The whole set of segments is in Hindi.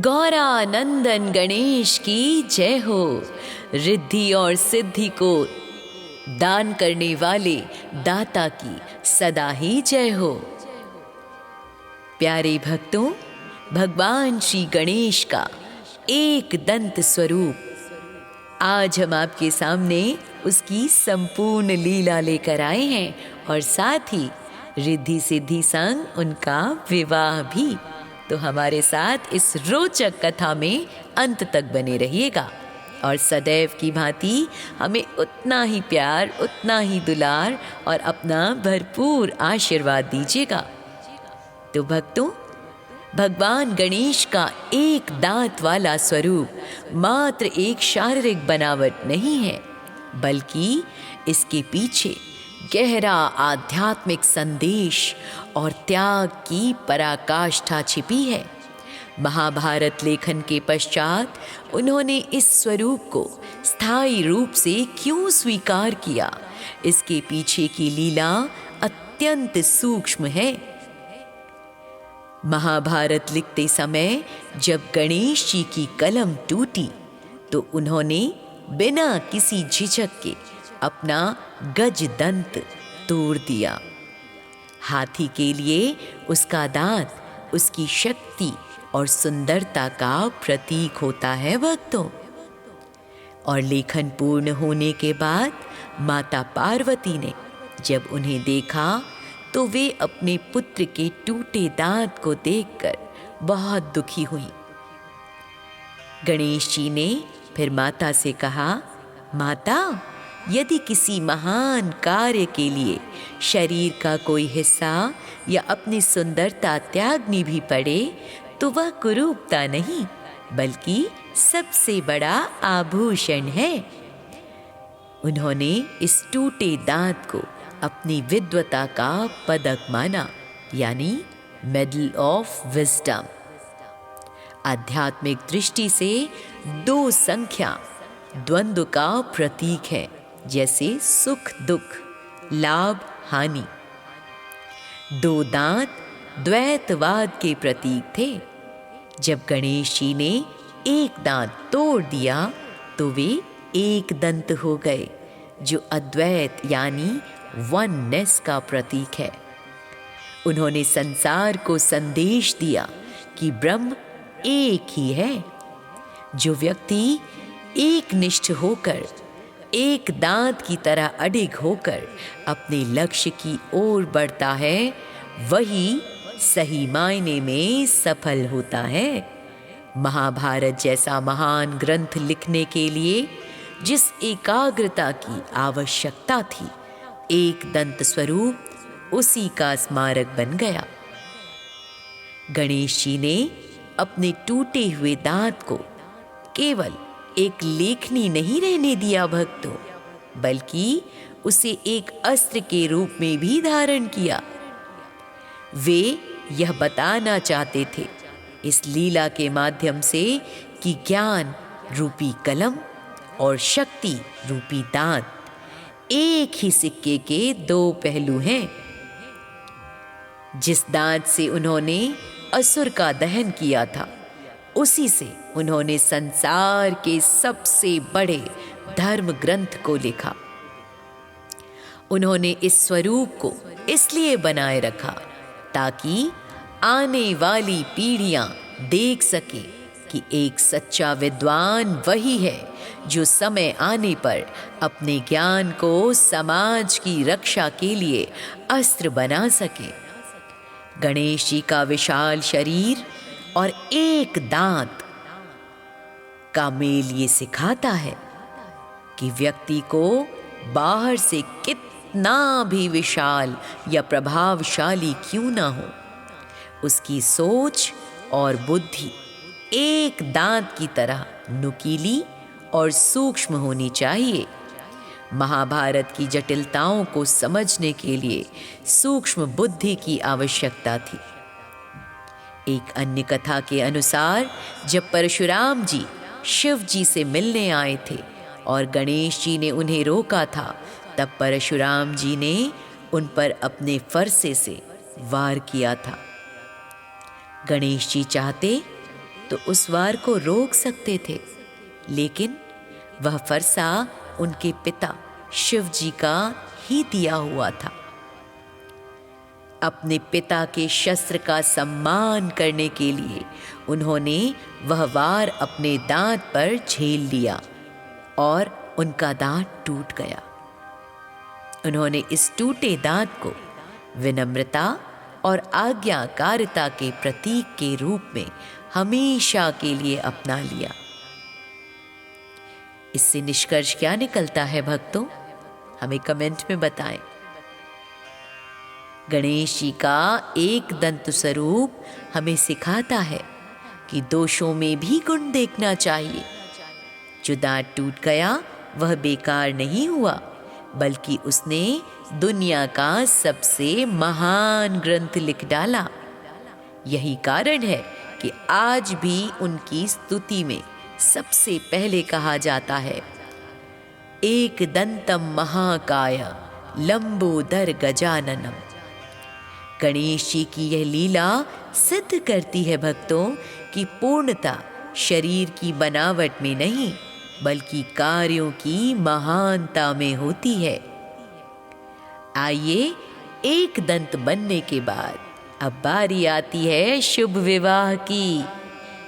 गौरानंदन गणेश की जय हो। रिद्धि और सिद्धि को दान करने वाले दाता की सदा ही जय हो। प्यारे भक्तों, भगवान श्री गणेश का एक दंत स्वरूप आज हम आपके सामने उसकी संपूर्ण लीला लेकर आए हैं और साथ ही रिद्धि सिद्धि संग उनका विवाह भी। तो हमारे साथ इस रोचक कथा में अंत तक बने रहिएगा और सदैव की भांति हमें उतना ही प्यार, उतना ही दुलार और अपना भरपूर आशीर्वाद दीजिएगा। तो भक्तों, भगवान गणेश का एक दांत वाला स्वरूप मात्र एक शारीरिक बनावट नहीं है, बल्कि इसके पीछे गहरा आध्यात्मिक संदेश और त्याग की पराकाष्ठा छिपी है। महाभारत लेखन के पश्चात उन्होंने इस स्वरूप को स्थायी रूप से क्यों स्वीकार किया, इसके पीछे की लीला अत्यंत सूक्ष्म है। महाभारत लिखते समय जब गणेश जी की कलम टूटी तो उन्होंने बिना किसी झिझक के अपना गज दंत तोड़ दिया। हाथी के लिए उसका दांत उसकी शक्ति और सुंदरता का प्रतीक होता है भक्तों। और लेखन पूर्ण होने के बाद माता पार्वती ने जब उन्हें देखा तो वे अपने पुत्र के टूटे दांत को देखकर बहुत दुखी हुई। गणेश जी ने फिर माता से कहा, माता, यदि किसी महान कार्य के लिए शरीर का कोई हिस्सा या अपनी सुंदरता त्यागनी भी पड़े तो वह कुरूपता नहीं बल्कि सबसे बड़ा आभूषण है। उन्होंने इस टूटे दांत को अपनी विद्वता का पदक माना, यानी मेडल ऑफ विजडम। आध्यात्मिक दृष्टि से 2 संख्या द्वंद्व का प्रतीक है, जैसे सुख दुख, लाभ हानि। 2 दांत द्वैतवाद के प्रतीक थे। जब गणेश जी ने एक दांत तोड़ दिया तो वे एक दंत हो गए, जो अद्वैत यानी वननेस का प्रतीक है। उन्होंने संसार को संदेश दिया कि ब्रह्म एक ही है। जो व्यक्ति एक निष्ठ होकर, एक दांत की तरह अडिग होकर अपने लक्ष्य की ओर बढ़ता है, वही सही मायने में सफल होता है। महाभारत जैसा महान ग्रंथ लिखने के लिए जिस एकाग्रता की आवश्यकता थी, एक दंत स्वरूप उसी का स्मारक बन गया। गणेश जी ने अपने टूटे हुए दांत को केवल एक लेखनी नहीं रहने दिया भक्तों, बल्कि उसे एक अस्त्र के रूप में भी धारण किया। वे यह बताना चाहते थे इस लीला के माध्यम से कि ज्ञान रूपी कलम और शक्ति रूपी दांत एक ही सिक्के के 2 पहलू हैं। जिस दांत से उन्होंने असुर का दहन किया था, उसी से उन्होंने संसार के सबसे बड़े धर्म ग्रंथ को लिखा। उन्होंने इस स्वरूप को इसलिए बनाए रखा ताकि आने वाली पीढ़ियां देख सके कि एक सच्चा विद्वान वही है जो समय आने पर अपने ज्ञान को समाज की रक्षा के लिए अस्त्र बना सके। गणेश जी का विशाल शरीर और एक दांत का मेल ये सिखाता है कि व्यक्ति को बाहर से कितना भी विशाल या प्रभावशाली क्यों ना हो, उसकी सोच और बुद्धि एक दांत की तरह नुकीली और सूक्ष्म होनी चाहिए। महाभारत की जटिलताओं को समझने के लिए सूक्ष्म बुद्धि की आवश्यकता थी। एक अन्य कथा के अनुसार जब परशुराम जी शिव जी से मिलने आए थे और गणेश जी ने उन्हें रोका था, तब परशुराम जी ने उन पर अपने फरसे से वार किया था। गणेश जी चाहते तो उस वार को रोक सकते थे, लेकिन वह फरसा उनके पिता शिव जी का ही दिया हुआ था। अपने पिता के शस्त्र का सम्मान करने के लिए उन्होंने वह वार अपने दांत पर झेल लिया और उनका दांत टूट गया। उन्होंने इस टूटे दांत को विनम्रता और आज्ञाकारिता के प्रतीक के रूप में हमेशा के लिए अपना लिया। इससे निष्कर्ष क्या निकलता है भक्तों? हमें कमेंट में बताएं। गणेश जी का एक दंत स्वरूप हमें सिखाता है कि दोषों में भी गुण देखना चाहिए। जो दांत टूट गया वह बेकार नहीं हुआ, बल्कि उसने दुनिया का सबसे महान ग्रंथ लिख डाला। यही कारण है कि आज भी उनकी स्तुति में सबसे पहले कहा जाता है, एक दंतम महाकाय लंबोदर गजाननम। गणेश जी की यह लीला सिद्ध करती है भक्तों कि पूर्णता शरीर की बनावट में नहीं, बल्कि कार्यों की महानता में होती है। आइए, एक दंत बनने के बाद अब बारी आती है शुभ विवाह की।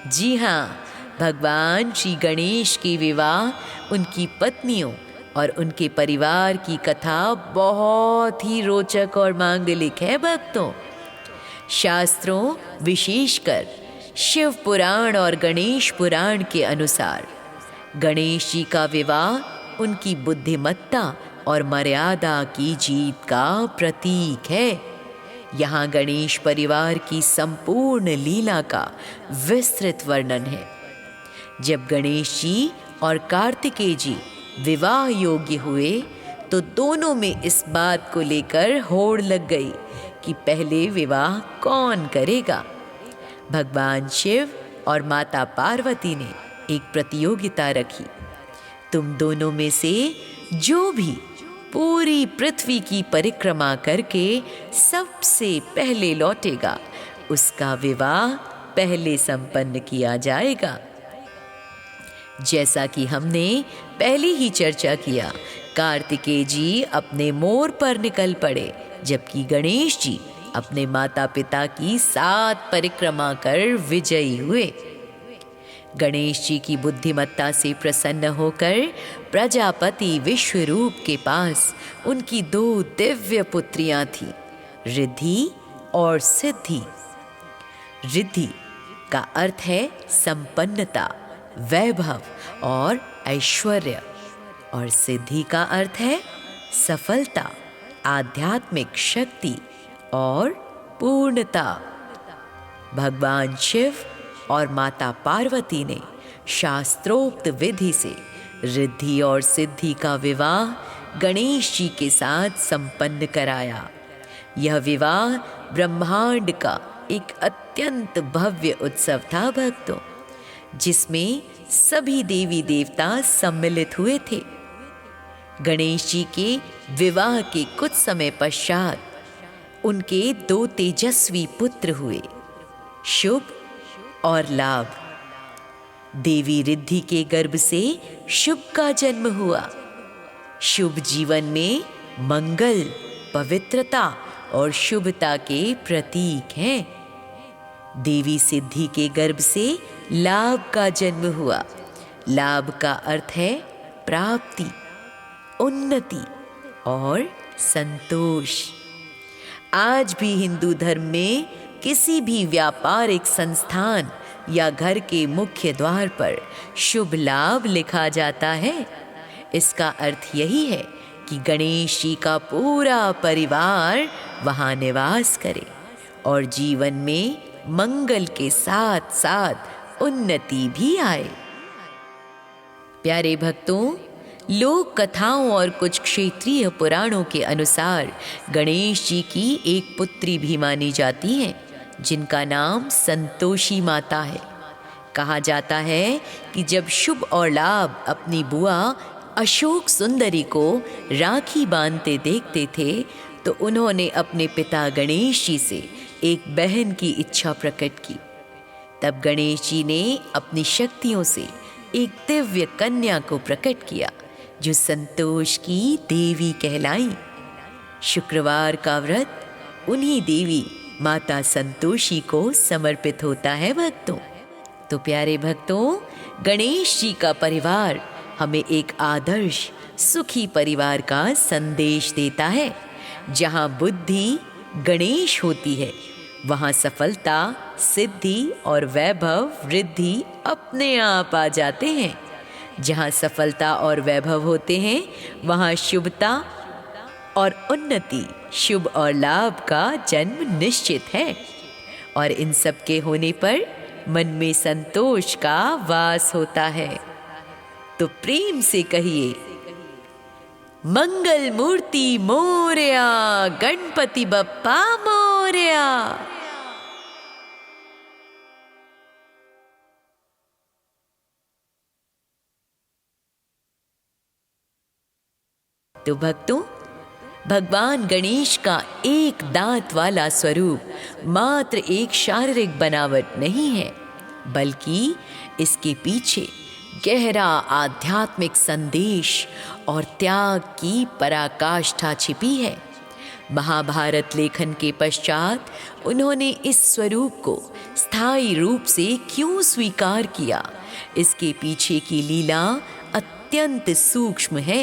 जी हाँ, भगवान श्री गणेश के विवाह, उनकी पत्नियों और उनके परिवार की कथा बहुत ही रोचक और मांगलिक है भक्तों। शास्त्रों, विशेषकर शिव पुराण और गणेश पुराण के अनुसार गणेश जी का विवाह उनकी बुद्धिमत्ता और मर्यादा की जीत का प्रतीक है। यहाँ गणेश परिवार की संपूर्ण लीला का विस्तृत वर्णन है। जब गणेश जी और कार्तिकेय जी विवाह योग्य हुए तो दोनों में इस बात को लेकर होड़ लग गई कि पहले विवाह कौन करेगा। भगवान शिव और माता पार्वती ने एक प्रतियोगिता रखी। तुम दोनों में से जो भी पूरी पृथ्वी की परिक्रमा करके सबसे पहले लौटेगा, उसका विवाह पहले संपन्न किया जाएगा। जैसा कि हमने पहले ही चर्चा किया, कार्तिकेय जी अपने मोर पर निकल पड़े, जबकि गणेश जी अपने माता पिता की 7 परिक्रमा कर विजयी हुए। गणेश जी की बुद्धिमत्ता से प्रसन्न होकर प्रजापति विश्वरूप के पास उनकी 2 दिव्य पुत्रियां थीं, रिद्धि और सिद्धि। रिद्धि का अर्थ है संपन्नता, वैभव और ऐश्वर्य, और सिद्धि का अर्थ है सफलता, आध्यात्मिक शक्ति और पूर्णता। भगवान शिव और माता पार्वती ने शास्त्रोक्त विधि से रिद्धि और सिद्धि का विवाह गणेश जी के साथ संपन्न कराया। यह विवाह ब्रह्मांड का एक अत्यंत भव्य उत्सव था भक्तों, जिसमें सभी देवी देवता सम्मिलित हुए थे। गणेश जी के विवाह के कुछ समय पश्चात उनके 2 तेजस्वी पुत्र हुए, शुभ और लाभ। देवी रिद्धि के गर्भ से शुभ का जन्म हुआ। शुभ जीवन में मंगल, पवित्रता और शुभता के प्रतीक हैं। देवी सिद्धि के गर्भ से लाभ का जन्म हुआ। लाभ का अर्थ है प्राप्ति, उन्नति और संतोष। आज भी हिंदू धर्म में किसी भी व्यापारिक संस्थान या घर के मुख्य द्वार पर शुभ लाभ लिखा जाता है। इसका अर्थ यही है कि गणेश जी का पूरा परिवार वहाँ निवास करे और जीवन में मंगल के साथ साथ उन्नति भी आए। प्यारे भक्तों, लोक कथाओं और कुछ क्षेत्रीय पुराणों के अनुसार गणेश जी की एक पुत्री भी मानी जाती है, जिनका नाम संतोषी माता है। कहा जाता है कि जब शुभ और लाभ अपनी बुआ अशोक सुंदरी को राखी बांधते देखते थे तो उन्होंने अपने पिता गणेश जी से एक बहन की इच्छा प्रकट की। तब गणेश जी ने अपनी शक्तियों से एक दिव्य कन्या को प्रकट किया जो संतोष की देवी कहलाई। शुक्रवार का व्रत उन्हीं देवी माता संतोषी को समर्पित होता है भक्तों। तो प्यारे भक्तों, गणेश जी का परिवार हमें एक आदर्श सुखी परिवार का संदेश देता है। जहाँ बुद्धि गणेश होती है वहाँ सफलता, सिद्धि और वैभव वृद्धि अपने आप आ जाते हैं। जहाँ सफलता और वैभव होते हैं वहाँ शुभता और उन्नति, शुभ और लाभ का जन्म निश्चित है। और इन सब के होने पर मन में संतोष का वास होता है। तो प्रेम से कहिए, मंगल मूर्ति मोरया, गणपति बप्पा मोरया। तो भक्तों, भगवान गणेश का एक दांत वाला स्वरूप मात्र एक शारीरिक बनावट नहीं है, बल्कि इसके पीछे गहरा आध्यात्मिक संदेश और त्याग की पराकाष्ठा छिपी है। महाभारत लेखन के पश्चात उन्होंने इस स्वरूप को स्थायी रूप से क्यों स्वीकार किया, इसके पीछे की लीला अत्यंत सूक्ष्म है।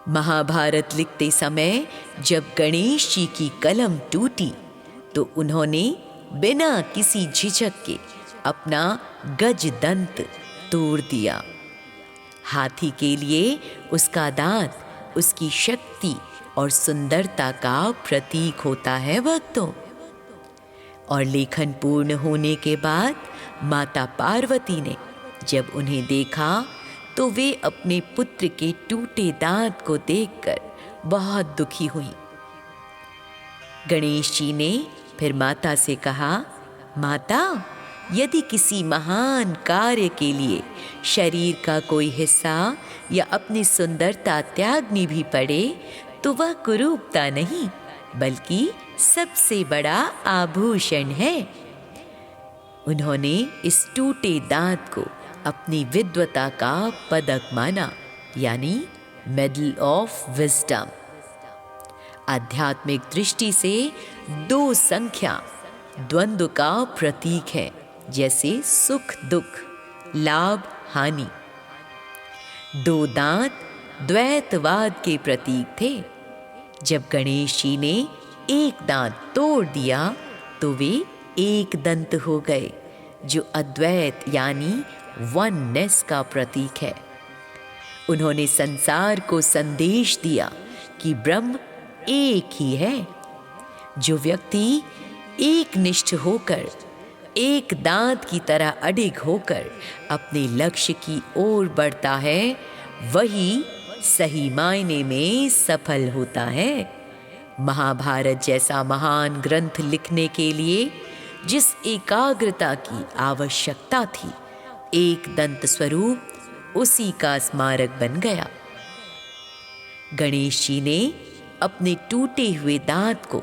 महाभारत लिखते समय जब गणेश जी की कलम टूटी तो उन्होंने बिना किसी झिझक के अपना गज दंत तोड़ दिया। हाथी के लिए उसका दांत उसकी शक्ति और सुंदरता का प्रतीक होता है भक्तों। और लेखन पूर्ण होने के बाद माता पार्वती ने जब उन्हें देखा तो वे अपने पुत्र के टूटे दांत को देखकर बहुत दुखी हुई। गणेश जी ने फिर माता से कहा, माता, यदि किसी महान कार्य के लिए शरीर का कोई हिस्सा या अपनी सुंदरता त्यागनी भी पड़े तो वह कुरूपता नहीं बल्कि सबसे बड़ा आभूषण है। उन्होंने इस टूटे दांत को अपनी विद्वता का पदक माना, यानी मेडल ऑफ विजडम। आध्यात्मिक दृष्टि से दो संख्या द्वंद्व का प्रतीक है, जैसे सुख दुख, लाभ हानि। दो दांत द्वैतवाद के प्रतीक थे। जब गणेश जी ने एक दांत तोड़ दिया तो वे एक दंत हो गए, जो अद्वैत यानी वननेस का प्रतीक है। उन्होंने संसार को संदेश दिया कि ब्रह्म एक ही है। जो व्यक्ति एक निष्ठ होकर, एक दांत की तरह अडिग होकर अपने लक्ष्य की ओर बढ़ता है, वही सही मायने में सफल होता है। महाभारत जैसा महान ग्रंथ लिखने के लिए जिस एकाग्रता की आवश्यकता थी, एक दंत स्वरूप उसी का स्मारक बन गया। गणेश जी ने अपने टूटे हुए दांत को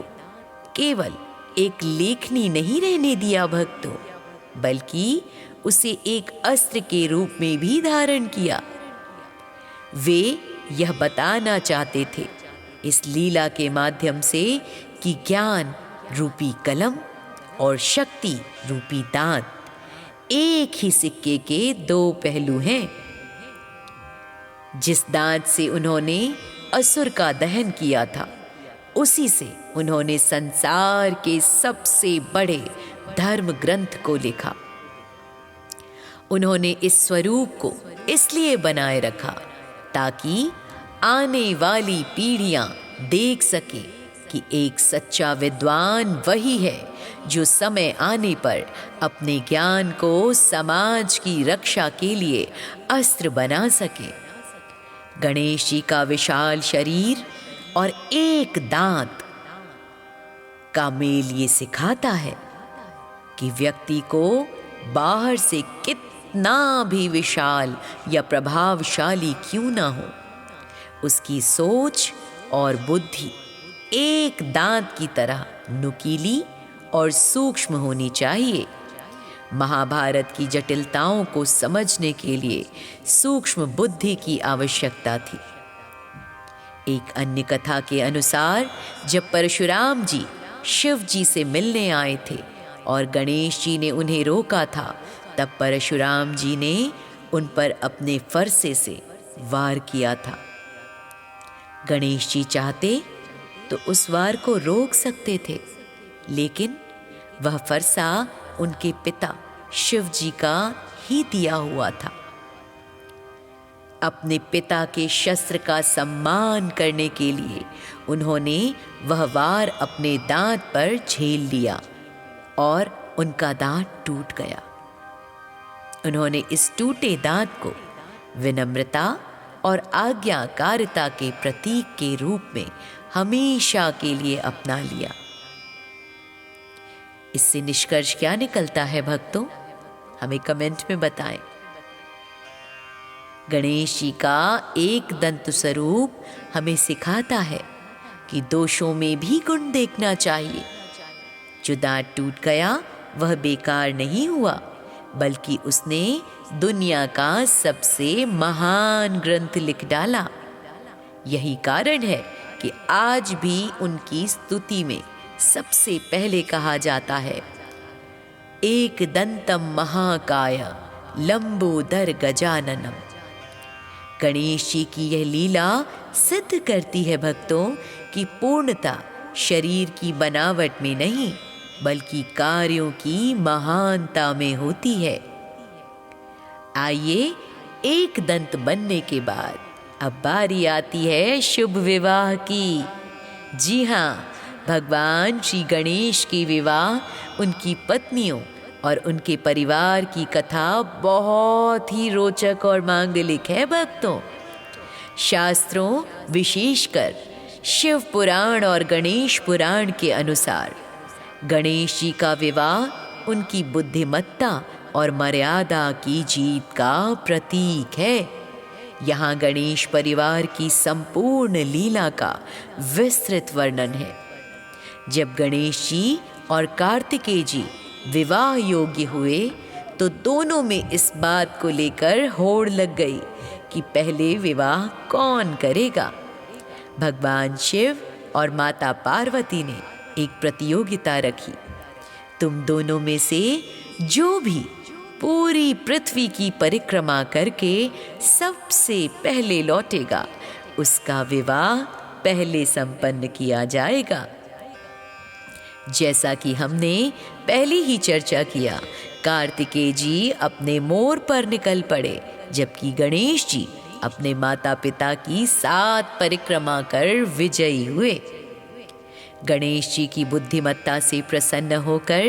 केवल एक लेखनी नहीं रहने दिया भक्तों, बल्कि उसे एक अस्त्र के रूप में भी धारण किया। वे यह बताना चाहते थे इस लीला के माध्यम से कि ज्ञान रूपी कलम और शक्ति रूपी दांत एक ही सिक्के के दो पहलू हैं। जिस दांत से उन्होंने असुर का दहन किया था, उसी से उन्होंने संसार के सबसे बड़े धर्म ग्रंथ को लिखा। उन्होंने इस स्वरूप को इसलिए बनाए रखा ताकि आने वाली पीढ़ियां देख सके कि एक सच्चा विद्वान वही है जो समय आने पर अपने ज्ञान को समाज की रक्षा के लिए अस्त्र बना सके। गणेश जी का विशाल शरीर और एक दांत का मेल ये सिखाता है कि व्यक्ति को बाहर से कितना भी विशाल या प्रभावशाली क्यों ना हो, उसकी सोच और बुद्धि एक दांत की तरह नुकीली और सूक्ष्म होनी चाहिए, महाभारत की जटिलताओं को समझने के लिए सूक्ष्म बुद्धि की आवश्यकता थी। एक अन्य कथा के अनुसार जब परशुराम जी शिव जी से मिलने आए थे और गणेश जी ने उन्हें रोका था, तब परशुराम जी ने उन पर अपने फरसे से वार किया था। गणेश जी चाहते तो उस वार को रोक सकते थे, लेकिन वह फरसा उनके पिता शिव जी का ही दिया हुआ था। अपने पिता के शस्त्र का सम्मान करने के लिए उन्होंने वह वार अपने दांत पर झेल लिया और उनका दांत टूट गया। उन्होंने इस टूटे दांत को विनम्रता और आज्ञाकारिता के प्रतीक के रूप में हमेशा के लिए अपना लिया। इससे निष्कर्ष क्या निकलता है भक्तों? हमें कमेंट में बताएं। गणेश जी का एक दंत स्वरूप हमें सिखाता है कि दोषों में भी गुण देखना चाहिए। जो दांत टूट गया वह बेकार नहीं हुआ, बल्कि उसने दुनिया का सबसे महान ग्रंथ लिख डाला। यही कारण है कि आज भी उनकी स्तुति में सबसे पहले कहा जाता है, एक दंतम महाकाय लंबोदर गजाननम। गणेश जी की यह लीला सिद्ध करती है भक्तों कि पूर्णता शरीर की बनावट में नहीं, बल्कि कार्यों की महानता में होती है। आइए, एक दंत बनने के बाद अब बारी आती है शुभ विवाह की। जी हाँ, भगवान श्री गणेश के विवाह, उनकी पत्नियों और उनके परिवार की कथा बहुत ही रोचक और मांगलिक है भक्तों। शास्त्रों, विशेषकर शिव पुराण और गणेश पुराण के अनुसार गणेश जी का विवाह उनकी बुद्धिमत्ता और मर्यादा की जीत का प्रतीक है। यहाँ गणेश परिवार की संपूर्ण लीला का विस्तृत वर्णन है। जब गणेश जी और कार्तिकेय जी विवाह योग्य हुए तो दोनों में इस बात को लेकर होड़ लग गई कि पहले विवाह कौन करेगा। भगवान शिव और माता पार्वती ने एक प्रतियोगिता रखी। तुम दोनों में से जो भी पूरी पृथ्वी की परिक्रमा करके सबसे पहले लौटेगा, उसका विवाह पहले संपन्न किया जाएगा। जैसा कि हमने पहले ही चर्चा किया, कार्तिकेय जी अपने मोर पर निकल पड़े, जबकि गणेश जी अपने माता पिता की 7 परिक्रमा कर विजयी हुए। गणेश जी की बुद्धिमत्ता से प्रसन्न होकर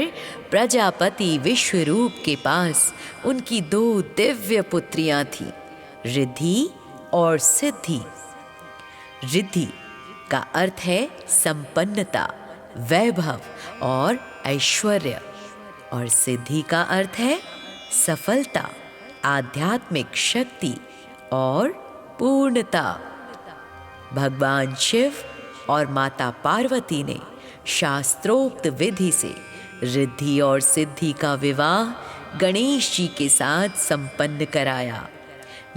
प्रजापति विश्वरूप के पास उनकी 2 दिव्य पुत्रियां थीं, रिद्धि और सिद्धि। रिद्धि का अर्थ है संपन्नता, वैभव और ऐश्वर्य, और सिद्धि का अर्थ है सफलता, आध्यात्मिक शक्ति और पूर्णता। भगवान शिव और माता पार्वती ने शास्त्रोक्त विधि से रिद्धि और सिद्धि का विवाह गणेश जी के साथ संपन्न कराया।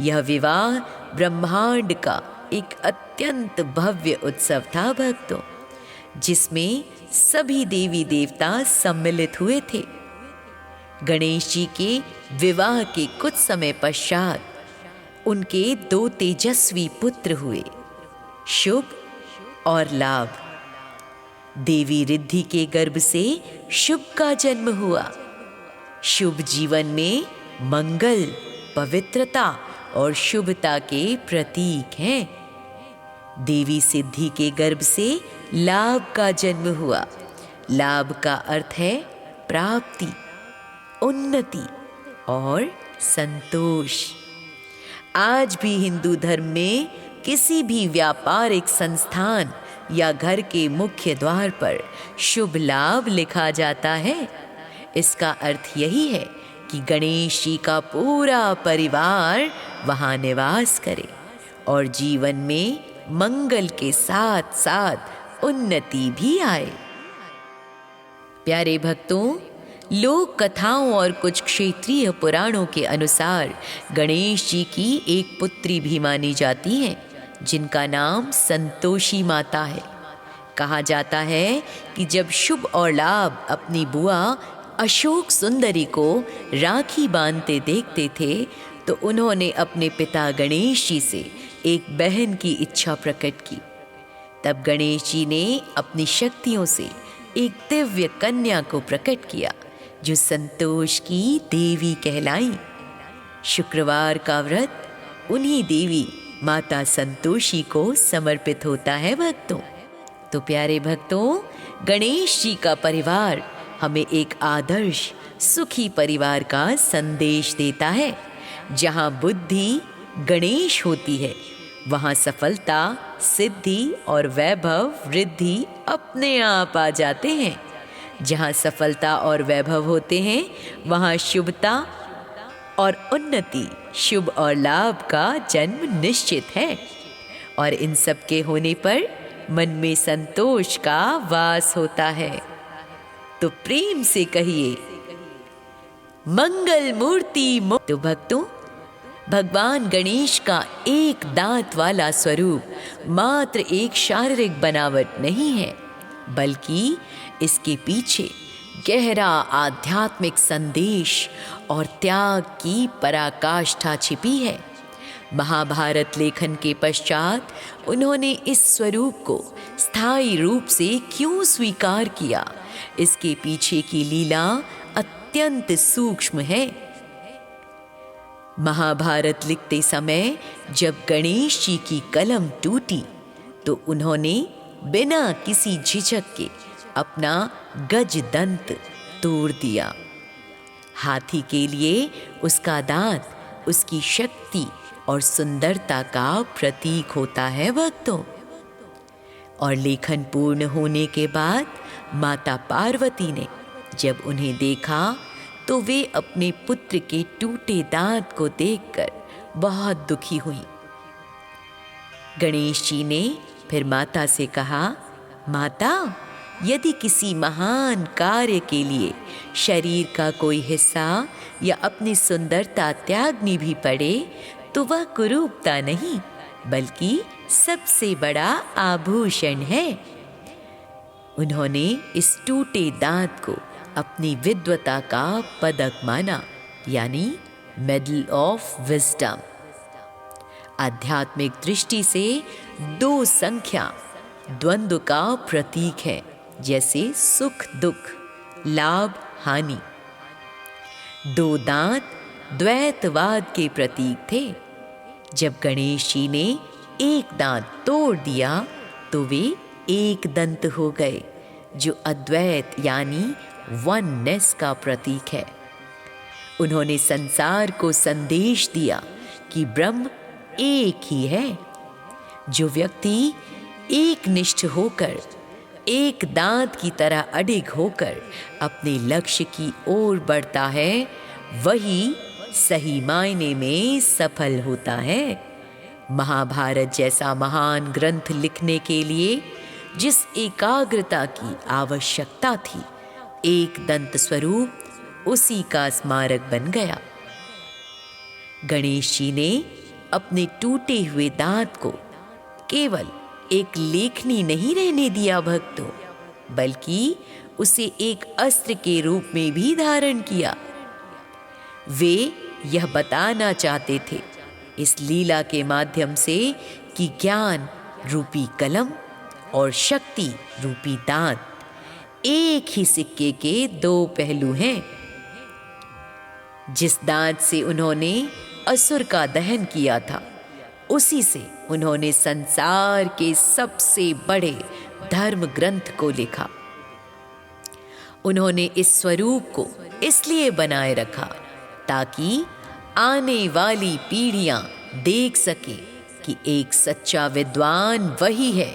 यह विवाह ब्रह्मांड का एक अत्यंत भव्य उत्सव था भक्तों, जिसमें सभी देवी देवता सम्मिलित हुए थे। गणेश जी के विवाह के कुछ समय पश्चात उनके 2 तेजस्वी पुत्र हुए, शुभ और लाभ। देवी रिद्धि के गर्भ से शुभ का जन्म हुआ। शुभ जीवन में मंगल, पवित्रता और शुभता के प्रतीक हैं। देवी सिद्धि के गर्भ से लाभ का जन्म हुआ। लाभ का अर्थ है प्राप्ति, उन्नति और संतोष। आज भी हिंदू धर्म में किसी भी व्यापारिक संस्थान या घर के मुख्य द्वार पर शुभ लाभ लिखा जाता है। इसका अर्थ यही है कि गणेश जी का पूरा परिवार वहां निवास करे और जीवन में मंगल के साथ साथ उन्नति भी आए। प्यारे भक्तों, लोक कथाओं और कुछ क्षेत्रीय पुराणों के अनुसार गणेश जी की एक पुत्री भी मानी जाती है जिनका नाम संतोषी माता है। कहा जाता है कि जब शुभ और लाभ अपनी बुआ अशोक सुंदरी को राखी बांधते देखते थे तो उन्होंने अपने पिता गणेश जी से एक बहन की इच्छा प्रकट की। तब गणेश जी ने अपनी शक्तियों से एक दिव्य कन्या को प्रकट किया जो संतोष की देवी कहलाई। शुक्रवार का व्रत उन्हीं देवी माता संतोषी को समर्पित होता है भक्तों। तो प्यारे भक्तों, गणेश जी का परिवार हमें एक आदर्श सुखी परिवार का संदेश देता है। जहाँ बुद्धि गणेश होती है वहाँ सफलता, सिद्धि और वैभव वृद्धि अपने आप आ जाते हैं। जहाँ सफलता और वैभव होते हैं वहाँ शुभता और उन्नति, शुभ और लाभ का जन्म निश्चित है। और इन सब के होने पर मन में संतोष का वास होता है। तो प्रेम से कहिए मंगल मूर्ति तो भक्तों, भगवान गणेश का एक दांत वाला स्वरूप मात्र एक शारीरिक बनावट नहीं है, बल्कि इसके पीछे गहरा आध्यात्मिक संदेश और त्याग की पराकाष्ठा छिपी है। महाभारत लेखन के पश्चात उन्होंने इस स्वरूप को स्थायी रूप से क्यों स्वीकार किया, इसके पीछे की लीला अत्यंत सूक्ष्म है। महाभारत लिखते समय जब गणेश जी की कलम टूटी तो उन्होंने बिना किसी झिझक के अपना गज दंत तोड़ दिया। हाथी के लिए उसका दांत उसकी शक्ति और सुंदरता का प्रतीक होता है भक्तों। और लेखन पूर्ण होने के बाद माता पार्वती ने जब उन्हें देखा तो वे अपने पुत्र के टूटे दांत को देखकर बहुत दुखी हुई। गणेश जी ने फिर माता से कहा, माता, यदि किसी महान कार्य के लिए शरीर का कोई हिस्सा या अपनी सुंदरता त्यागनी भी पड़े तो वह कुरूपता नहीं बल्कि सबसे बड़ा आभूषण है। उन्होंने इस टूटे दांत को अपनी विद्वता का पदक माना, यानी मेडल ऑफ विजडम। आध्यात्मिक दृष्टि से 2 संख्या द्वंद्व का प्रतीक है, जैसे सुख दुख, लाभ हानि। 2 दांत द्वैतवाद के प्रतीक थे। जब गणेश जी ने एक दांत तोड़ दिया तो वे एक दंत हो गए, जो अद्वैत यानी वननेस का प्रतीक है। उन्होंने संसार को संदेश दिया कि ब्रह्म एक ही है। जो व्यक्ति एक निष्ठ होकर, एक दांत की तरह अडिग होकर अपने लक्ष्य की ओर बढ़ता है, वही सही मायने में सफल होता है। महाभारत जैसा महान ग्रंथ लिखने के लिए जिस एकाग्रता की आवश्यकता थी, एक दंत स्वरूप उसी का स्मारक बन गया। गणेश जी ने अपने टूटे हुए दांत को केवल एक लेखनी नहीं रहने दिया भक्तों, बल्कि उसे एक अस्त्र के रूप में भी धारण किया। वे यह बताना चाहते थे इस लीला के माध्यम से कि ज्ञान रूपी कलम और शक्ति रूपी दांत एक ही सिक्के के 2 पहलू हैं। जिस दांत से उन्होंने असुर का दहन किया था, उसी से उन्होंने संसार के सबसे बड़े धर्म ग्रंथ को लिखा। उन्होंने इस स्वरूप को इसलिए बनाए रखा ताकि आने वाली पीढ़ियां देख सके कि एक सच्चा विद्वान वही है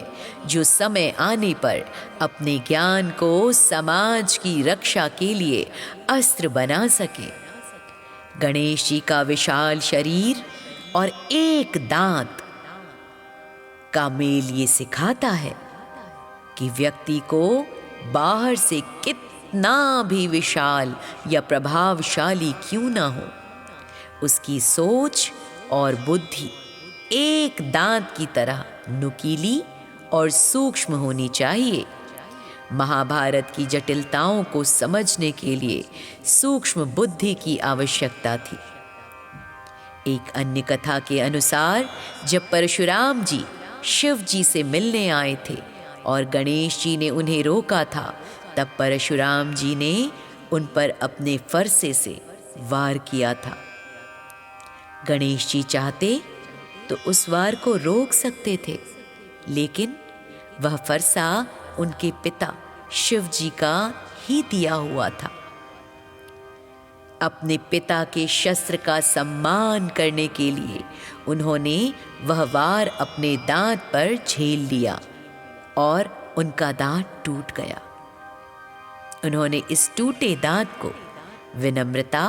जो समय आने पर अपने ज्ञान को समाज की रक्षा के लिए अस्त्र बना सके। गणेश जी का विशाल शरीर और एक दांत का मेल ये सिखाता है कि व्यक्ति को बाहर से कितना भी विशाल या प्रभावशाली क्यों ना हो, उसकी सोच और बुद्धि एक दांत की तरह नुकीली और सूक्ष्म होनी चाहिए। महाभारत की जटिलताओं को समझने के लिए सूक्ष्म बुद्धि की आवश्यकता थी। एक अन्य कथा के अनुसार जब परशुराम जी शिव जी से मिलने आए थे और गणेश जी ने उन्हें रोका था, तब परशुराम जी ने उन पर अपने फरसे से वार किया था। गणेश जी चाहते तो उस वार को रोक सकते थे, लेकिन वह फरसा उनके पिता शिव जी का ही दिया हुआ था। अपने पिता के शस्त्र का सम्मान करने के लिए उन्होंने वह वार अपने दांत पर झेल लिया और उनका दांत टूट गया। उन्होंने इस टूटे दांत को विनम्रता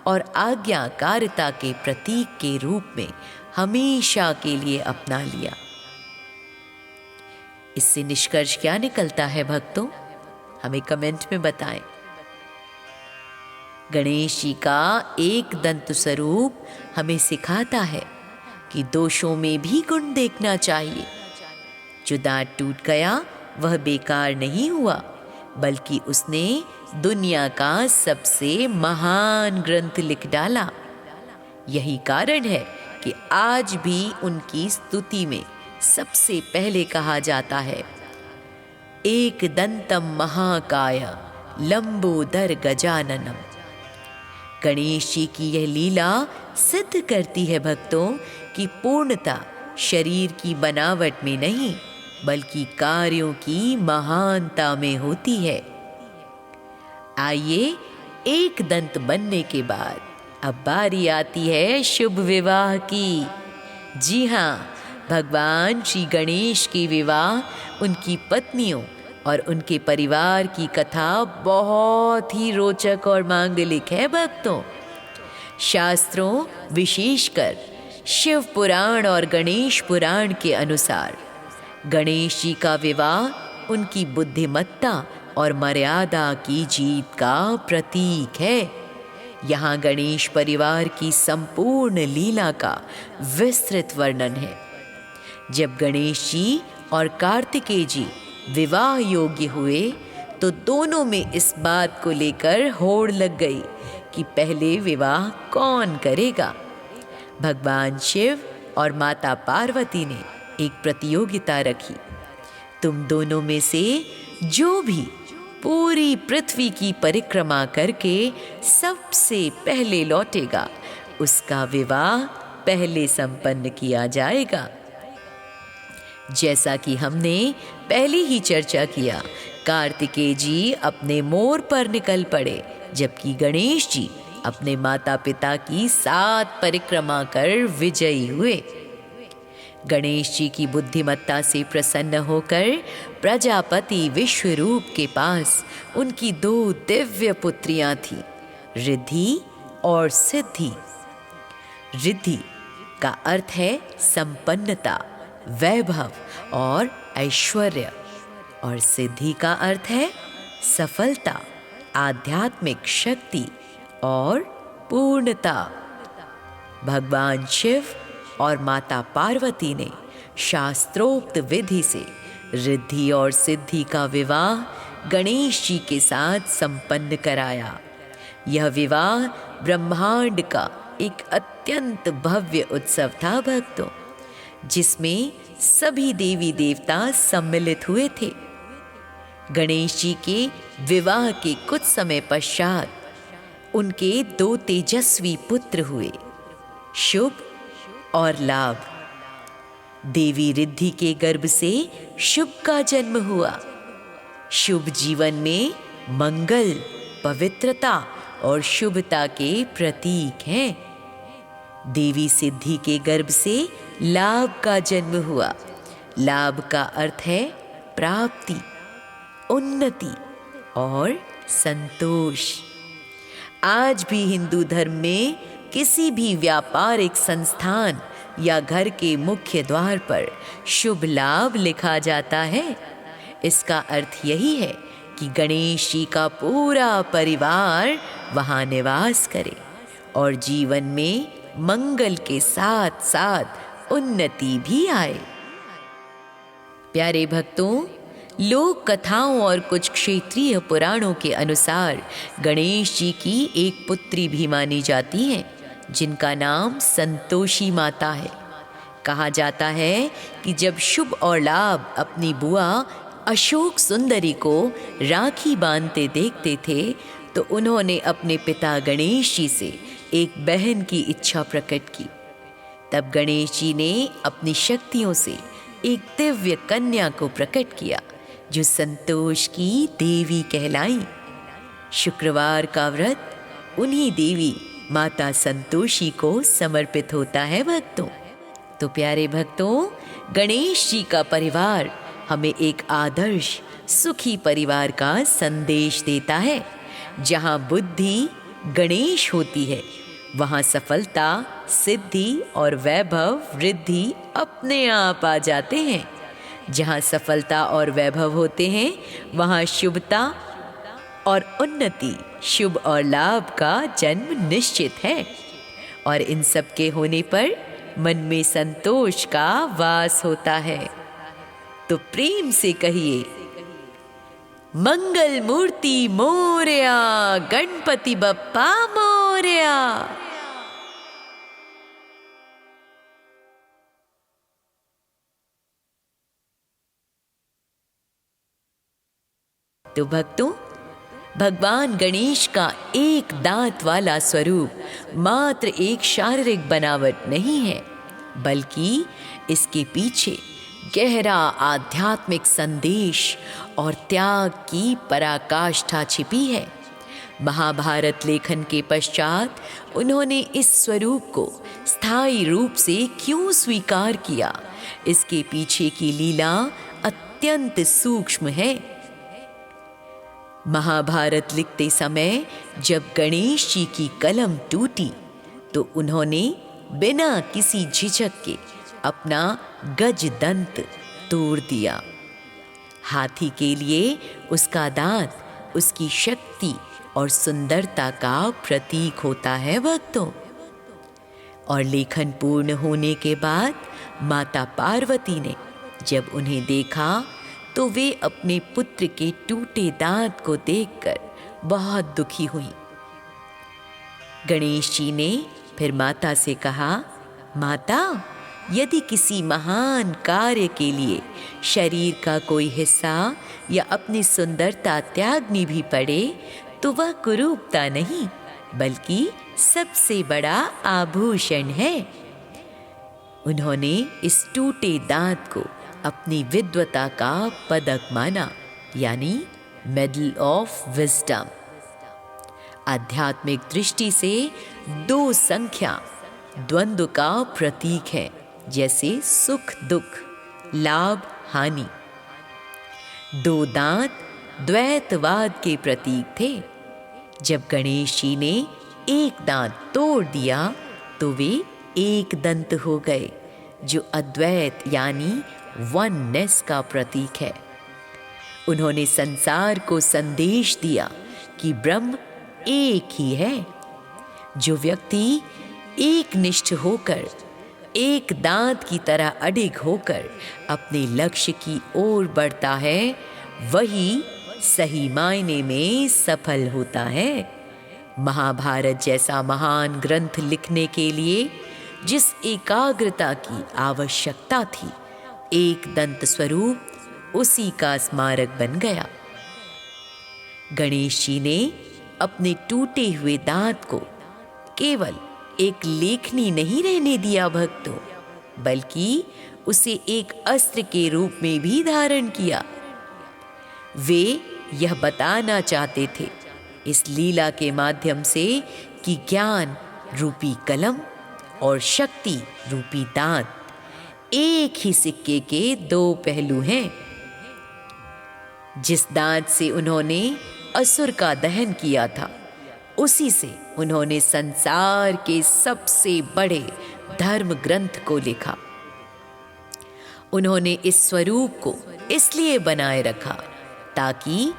और आज्ञाकारिता के प्रतीक के रूप में हमेशा के लिए अपना लिया। इससे निष्कर्ष क्या निकलता है भक्तों, हमें कमेंट में बताएं। गणेश जी का एक दंत स्वरूप हमें सिखाता है कि दोषों में भी गुण देखना चाहिए। जो दांत टूट गया वह बेकार नहीं हुआ, बल्कि उसने दुनिया का सबसे महान ग्रंथ लिख डाला। यही कारण है कि आज भी उनकी स्तुति में सबसे पहले कहा जाता है, एक दंतम महाकाय लंबोदर गजाननम। गणेश जी की यह लीला सिद्ध करती है भक्तों कि पूर्णता शरीर की बनावट में नहीं, बल्कि कार्यों की महानता में होती है। आइए, एक दंत बनने के बाद अब बारी आती है शुभ विवाह की। जी हाँ, भगवान श्री गणेश के विवाह, उनकी पत्नियों और उनके परिवार की कथा बहुत ही रोचक और मांगलिक है भक्तों। शास्त्रों, विशेषकर शिव पुराण और गणेश पुराण के अनुसार गणेश जी का विवाह उनकी बुद्धिमत्ता और मर्यादा की जीत का प्रतीक है। यहाँ गणेश परिवार की संपूर्ण लीला का विस्तृत वर्णन है। जब गणेश जी और कार्तिकेय जी विवाह योग्य हुए तो दोनों में इस बात को लेकर होड़ लग गई कि पहले विवाह कौन करेगा। भगवान शिव और माता पार्वती ने एक प्रतियोगिता रखी। तुम दोनों में से जो भी पूरी पृथ्वी की परिक्रमा करके सबसे पहले लौटेगा, उसका विवाह पहले संपन्न किया जाएगा। जैसा कि हमने पहले ही चर्चा किया, कार्तिकेय जी अपने मोर पर निकल पड़े, जबकि गणेश जी अपने माता पिता की 7 परिक्रमा कर विजयी हुए। गणेश जी की बुद्धिमत्ता से प्रसन्न होकर प्रजापति विश्वरूप के पास उनकी 2 दिव्य पुत्रियां थीं, रिद्धि और सिद्धि। रिद्धि का अर्थ है संपन्नता, वैभव और ऐश्वर्य, और सिद्धि का अर्थ है सफलता, आध्यात्मिक शक्ति और पूर्णता। भगवान शिव और माता पार्वती ने शास्त्रोक्त विधि से रिद्धि और सिद्धि का विवाह गणेश जी के साथ संपन्न कराया। यह विवाह ब्रह्मांड का एक अत्यंत भव्य उत्सव था भक्तों, जिसमें सभी देवी देवता सम्मिलित हुए थे। गणेश जी के विवाह के कुछ समय पश्चात उनके 2 तेजस्वी पुत्र हुए, शुभ और लाभ। देवी रिद्धि के गर्भ से शुभ का जन्म हुआ। शुभ जीवन में मंगल, पवित्रता और शुभता के प्रतीक हैं। देवी सिद्धि के गर्भ से लाभ का जन्म हुआ। लाभ का अर्थ है प्राप्ति, उन्नति और संतोष। आज भी हिंदू धर्म में किसी भी व्यापारिक संस्थान या घर के मुख्य द्वार पर शुभ लाभ लिखा जाता है। इसका अर्थ यही है कि गणेश जी का पूरा परिवार वहाँ निवास करे और जीवन में मंगल के साथ साथ उन्नति भी आए। प्यारे भक्तों, लोक कथाओं और कुछ क्षेत्रीय पुराणों के अनुसार गणेश जी की एक पुत्री भी मानी जाती है जिनका नाम संतोषी माता है। कहा जाता है कि जब शुभ और लाभ अपनी बुआ अशोक सुंदरी को राखी बांधते देखते थे तो उन्होंने अपने पिता गणेश जी से एक बहन की इच्छा प्रकट की। तब गणेश जी ने अपनी शक्तियों से एक दिव्य कन्या को प्रकट किया जो संतोष की देवी कहलाई। शुक्रवार का व्रत उन्हीं देवी माता संतोषी को समर्पित होता है भक्तों। तो प्यारे भक्तों, गणेश जी का परिवार हमें एक आदर्श सुखी परिवार का संदेश देता है। जहाँ बुद्धि गणेश होती है वहाँ सफलता, सिद्धि और वैभव वृद्धि अपने आप आ जाते हैं। जहाँ सफलता और वैभव होते हैं वहाँ शुभता और उन्नति, शुभ और लाभ का जन्म निश्चित है। और इन सब के होने पर मन में संतोष का वास होता है। तो प्रेम से कहिए, मंगल मूर्ति मोरया, गणपति बप्पा मोरया। तो भक्तों, भगवान गणेश का एक दांत वाला स्वरूप मात्र एक शारीरिक बनावट नहीं है, बल्कि इसके पीछे गहरा आध्यात्मिक संदेश और त्याग की पराकाष्ठा छिपी है। महाभारत लेखन के पश्चात उन्होंने इस स्वरूप को स्थायी रूप से क्यों स्वीकार किया, इसके पीछे की लीला अत्यंत सूक्ष्म है। महाभारत लिखते समय जब गणेश जी की कलम टूटी तो उन्होंने बिना किसी झिझक के अपना गज दंत तोड़ दिया। हाथी के लिए उसका दांत उसकी शक्ति और सुंदरता का प्रतीक होता है भक्तों। और लेखन पूर्ण होने के बाद माता पार्वती ने जब उन्हें देखा तो वे अपने पुत्र के टूटे दांत को देखकर बहुत दुखी हुई। गणेश जी ने फिर माता से कहा, माता, यदि किसी महान कार्य के लिए शरीर का कोई हिस्सा या अपनी सुंदरता त्यागनी भी पड़े तो वह कुरूपता नहीं बल्कि सबसे बड़ा आभूषण है। उन्होंने इस टूटे दांत को अपनी विद्वता का पदक माना, यानी मेडल ऑफ विजडम। आध्यात्मिक दृष्टि से दो संख्या द्वंद्व का प्रतीक है, जैसे सुख दुख, लाभ हानि। दो दांत द्वैतवाद के प्रतीक थे। जब गणेश जी ने एक दांत तोड़ दिया तो वे एक दंत हो गए, जो अद्वैत यानी वननेस का प्रतीक है। उन्होंने संसार को संदेश दिया कि ब्रह्म एक ही है। जो व्यक्ति एक निष्ठ होकर, एक दांत की तरह अडिग होकर अपने लक्ष्य की ओर बढ़ता है, वही सही मायने में सफल होता है। महाभारत जैसा महान ग्रंथ लिखने के लिए जिस एकाग्रता की आवश्यकता थी, एक दंत स्वरूप उसी का स्मारक बन गया। गणेश जी ने अपने टूटे हुए दांत को केवल एक लेखनी नहीं रहने दिया भक्तों, बल्कि उसे एक अस्त्र के रूप में भी धारण किया। वे यह बताना चाहते थे इस लीला के माध्यम से कि ज्ञान रूपी कलम और शक्ति रूपी दांत एक ही सिक्के के दो पहलू हैं। जिस दांत से उन्होंने असुर का दहन किया था, उसी से उन्होंने संसार के सबसे बड़े धर्म ग्रंथ को लिखा। उन्होंने इस स्वरूप को इसलिए बनाए रखा ताकि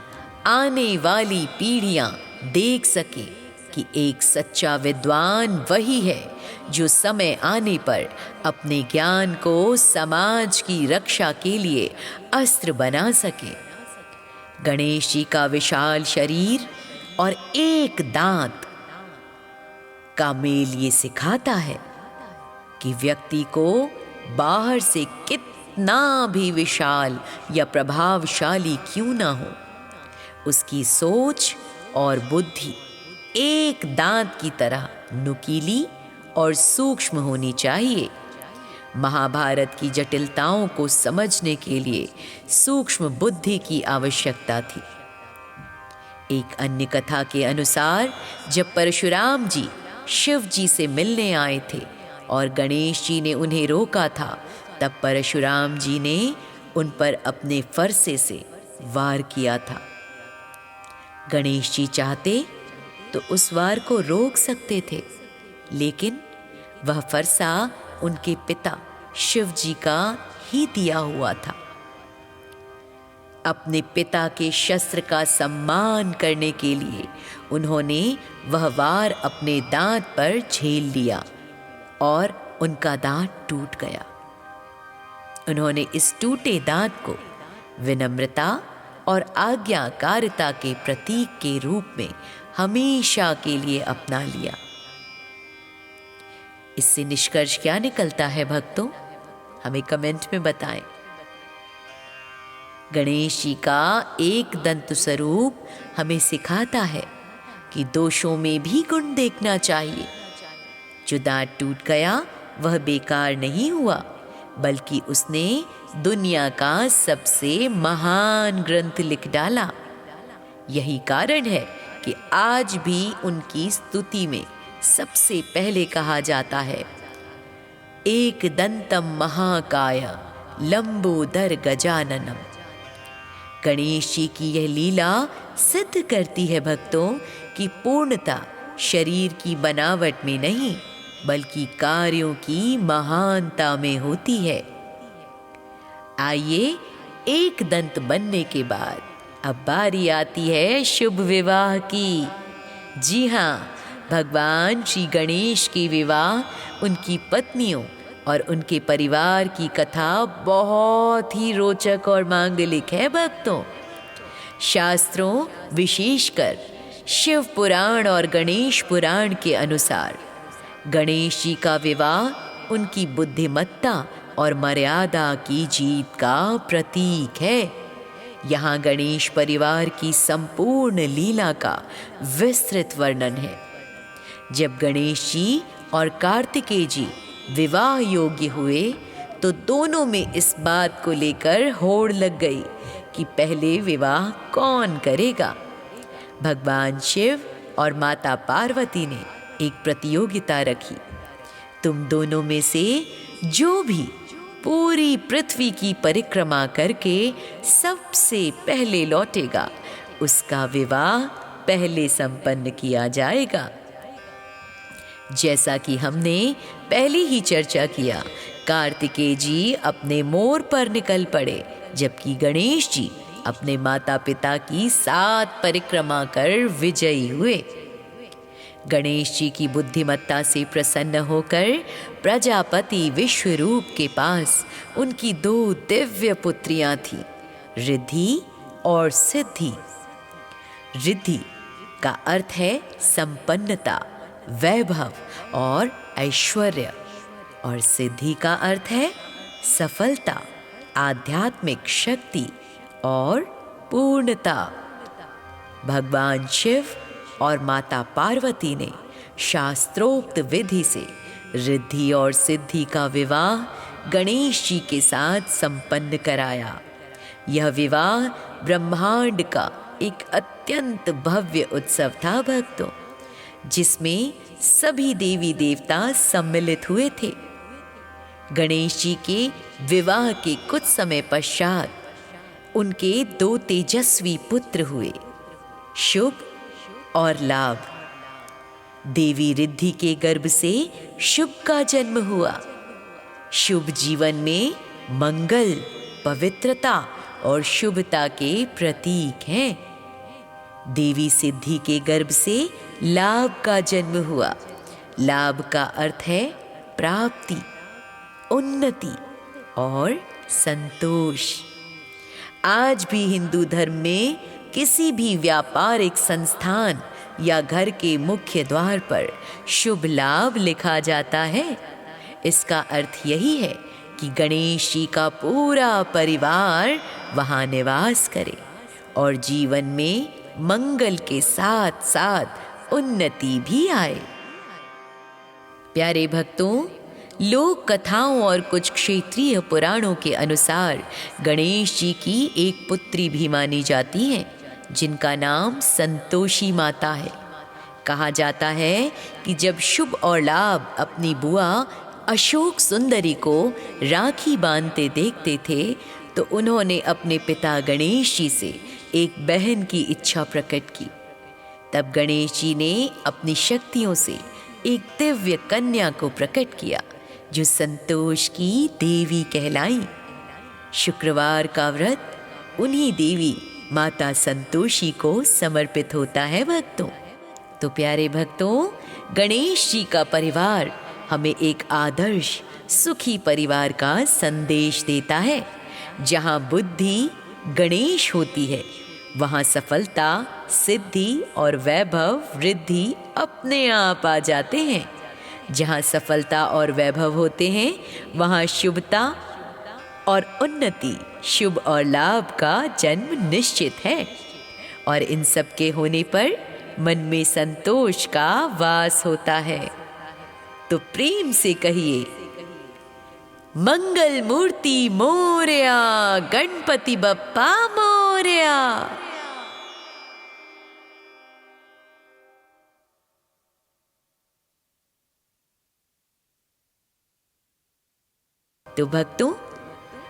आने वाली पीढ़ियां देख सके कि एक सच्चा विद्वान वही है जो समय आने पर अपने ज्ञान को समाज की रक्षा के लिए अस्त्र बना सके। गणेश जी का विशाल शरीर और एक दांत का मेल ये सिखाता है कि व्यक्ति को बाहर से कितना भी विशाल या प्रभावशाली क्यों ना हो, उसकी सोच और बुद्धि एक दांत की तरह नुकीली और सूक्ष्म होनी चाहिए। महाभारत की जटिलताओं को समझने के लिए सूक्ष्म बुद्धि की आवश्यकता थी। एक अन्य कथा के अनुसार जब परशुराम जी शिव जी से मिलने आए थे और गणेश जी ने उन्हें रोका था, तब परशुराम जी ने उन पर अपने फरसे से वार किया था। गणेश जी चाहते तो उस वार को रोक सकते थे, लेकिन वह फरसा उनके पिता शिव जी का ही दिया हुआ था। अपने पिता के शस्त्र का सम्मान करने के लिए उन्होंने वह वार अपने दांत पर झेल लिया और उनका दांत टूट गया। उन्होंने इस टूटे दांत को विनम्रता और आज्ञाकारिता के प्रतीक के रूप में हमेशा के लिए अपना लिया। इससे निष्कर्ष क्या निकलता है भक्तों, हमें कमेंट में बताएं। गणेश जी का एक दंत स्वरूप हमें सिखाता है कि दोषों में भी गुण देखना चाहिए। जो दांत टूट गया वह बेकार नहीं हुआ, बल्कि उसने दुनिया का सबसे महान ग्रंथ लिख डाला। यही कारण है कि आज भी उनकी स्तुति में सबसे पहले कहा जाता है, एक दंतम महाकाय लंबोदर गजाननम। गणेश जी की यह लीला सिद्ध करती है भक्तों कि पूर्णता शरीर की बनावट में नहीं, बल्कि कार्यों की महानता में होती है। आइए, एक दंत बनने के बाद अब बारी आती है शुभ विवाह की। जी हाँ, भगवान श्री गणेश के विवाह, उनकी पत्नियों और उनके परिवार की कथा बहुत ही रोचक और मांगलिक है भक्तों। शास्त्रों, विशेषकर शिव पुराण और गणेश पुराण के अनुसार गणेश जी का विवाह उनकी बुद्धिमत्ता और मर्यादा की जीत का प्रतीक है। यहाँ गणेश परिवार की संपूर्ण लीला का विस्तृत वर्णन है। जब गणेश जी और कार्तिकेय जी विवाह योग्य हुए तो दोनों में इस बात को लेकर होड़ लग गई कि पहले विवाह कौन करेगा। भगवान शिव और माता पार्वती ने एक प्रतियोगिता रखी। तुम दोनों में से जो भी पूरी पृथ्वी की परिक्रमा करके सबसे पहले लौटेगा, उसका विवाह पहले संपन्न किया जाएगा। जैसा कि हमने पहले ही चर्चा किया, कार्तिकेय जी अपने मोर पर निकल पड़े, जबकि गणेश जी अपने माता पिता की 7 परिक्रमा कर विजयी हुए। गणेश जी की बुद्धिमत्ता से प्रसन्न होकर प्रजापति विश्वरूप के पास उनकी 2 दिव्य पुत्रियां थीं, रिद्धि और सिद्धि। रिद्धि का अर्थ है संपन्नता, वैभव और ऐश्वर्य, और सिद्धि का अर्थ है सफलता, आध्यात्मिक शक्ति और पूर्णता। भगवान शिव और माता पार्वती ने शास्त्रोक्त विधि से रिद्धि और सिद्धि का विवाह गणेश जी के साथ संपन्न कराया। यह विवाह ब्रह्मांड का एक अत्यंत भव्य उत्सव था भक्तों, जिसमें सभी देवी देवता सम्मिलित हुए थे। गणेश जी के विवाह के कुछ समय पश्चात उनके 2 तेजस्वी पुत्र हुए, शुभ और लाभ। देवी रिद्धि के गर्भ से शुभ का जन्म हुआ। शुभ जीवन में मंगल, पवित्रता और शुभता के प्रतीक हैं। देवी सिद्धि के गर्भ से लाभ का जन्म हुआ। लाभ का अर्थ है प्राप्ति, उन्नति और संतोष। आज भी हिंदू धर्म में किसी भी व्यापारिक संस्थान या घर के मुख्य द्वार पर शुभ लाभ लिखा जाता है। इसका अर्थ यही है कि गणेश जी का पूरा परिवार वहां निवास करे और जीवन में मंगल के साथ साथ उन्नति भी आए। प्यारे भक्तों, लोक कथाओं और कुछ क्षेत्रीय पुराणों के अनुसार गणेश जी की एक पुत्री भी मानी जाती है जिनका नाम संतोषी माता है। कहा जाता है कि जब शुभ और लाभ अपनी बुआ अशोक सुंदरी को राखी बांधते देखते थे तो उन्होंने अपने पिता गणेश जी से एक बहन की इच्छा प्रकट की। तब गणेश जी ने अपनी शक्तियों से एक दिव्य कन्या को प्रकट किया जो संतोष की देवी कहलाई। शुक्रवार का व्रत उन्हीं देवी माता संतोषी को समर्पित होता है भक्तों। तो प्यारे भक्तों, गणेश जी का परिवार हमें एक आदर्श सुखी परिवार का संदेश देता है। जहाँ बुद्धि गणेश होती है वहाँ सफलता, सिद्धि और वैभव, वृद्धि अपने आप आ जाते हैं। जहाँ सफलता और वैभव होते हैं वहाँ शुभता और उन्नति, शुभ और लाभ का जन्म निश्चित है। और इन सब के होने पर मन में संतोष का वास होता है। तो प्रेम से कहिए, मंगल मूर्ति मोरया, गणपति बप्पा मोरया। तो भक्तों,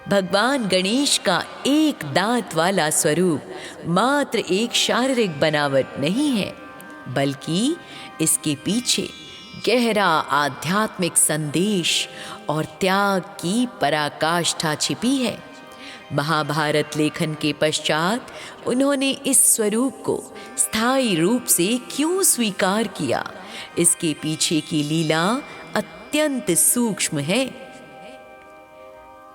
भगवान गणेश का एक दांत वाला स्वरूप मात्र एक शारीरिक बनावट नहीं है, बल्कि इसके पीछे गहरा आध्यात्मिक संदेश और त्याग की पराकाष्ठा छिपी है। महाभारत लेखन के पश्चात उन्होंने इस स्वरूप को स्थायी रूप से क्यों स्वीकार किया, इसके पीछे की लीला अत्यंत सूक्ष्म है।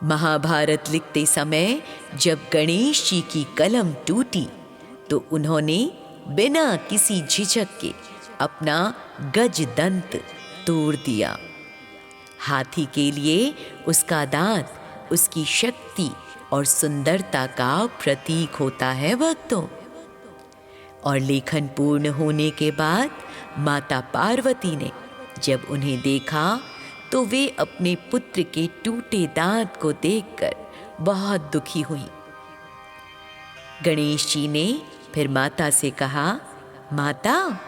महाभारत लिखते समय जब गणेश जी की कलम टूटी तो उन्होंने बिना किसी झिझक के अपना गज दंत तोड़ दिया। हाथी के लिए उसका दांत उसकी शक्ति और सुंदरता का प्रतीक होता है भक्तों। और लेखन पूर्ण होने के बाद माता पार्वती ने जब उन्हें देखा तो वे अपने पुत्र के टूटे दांत को देखकर बहुत दुखी हुई। गणेश जी ने फिर माता से कहा, माता,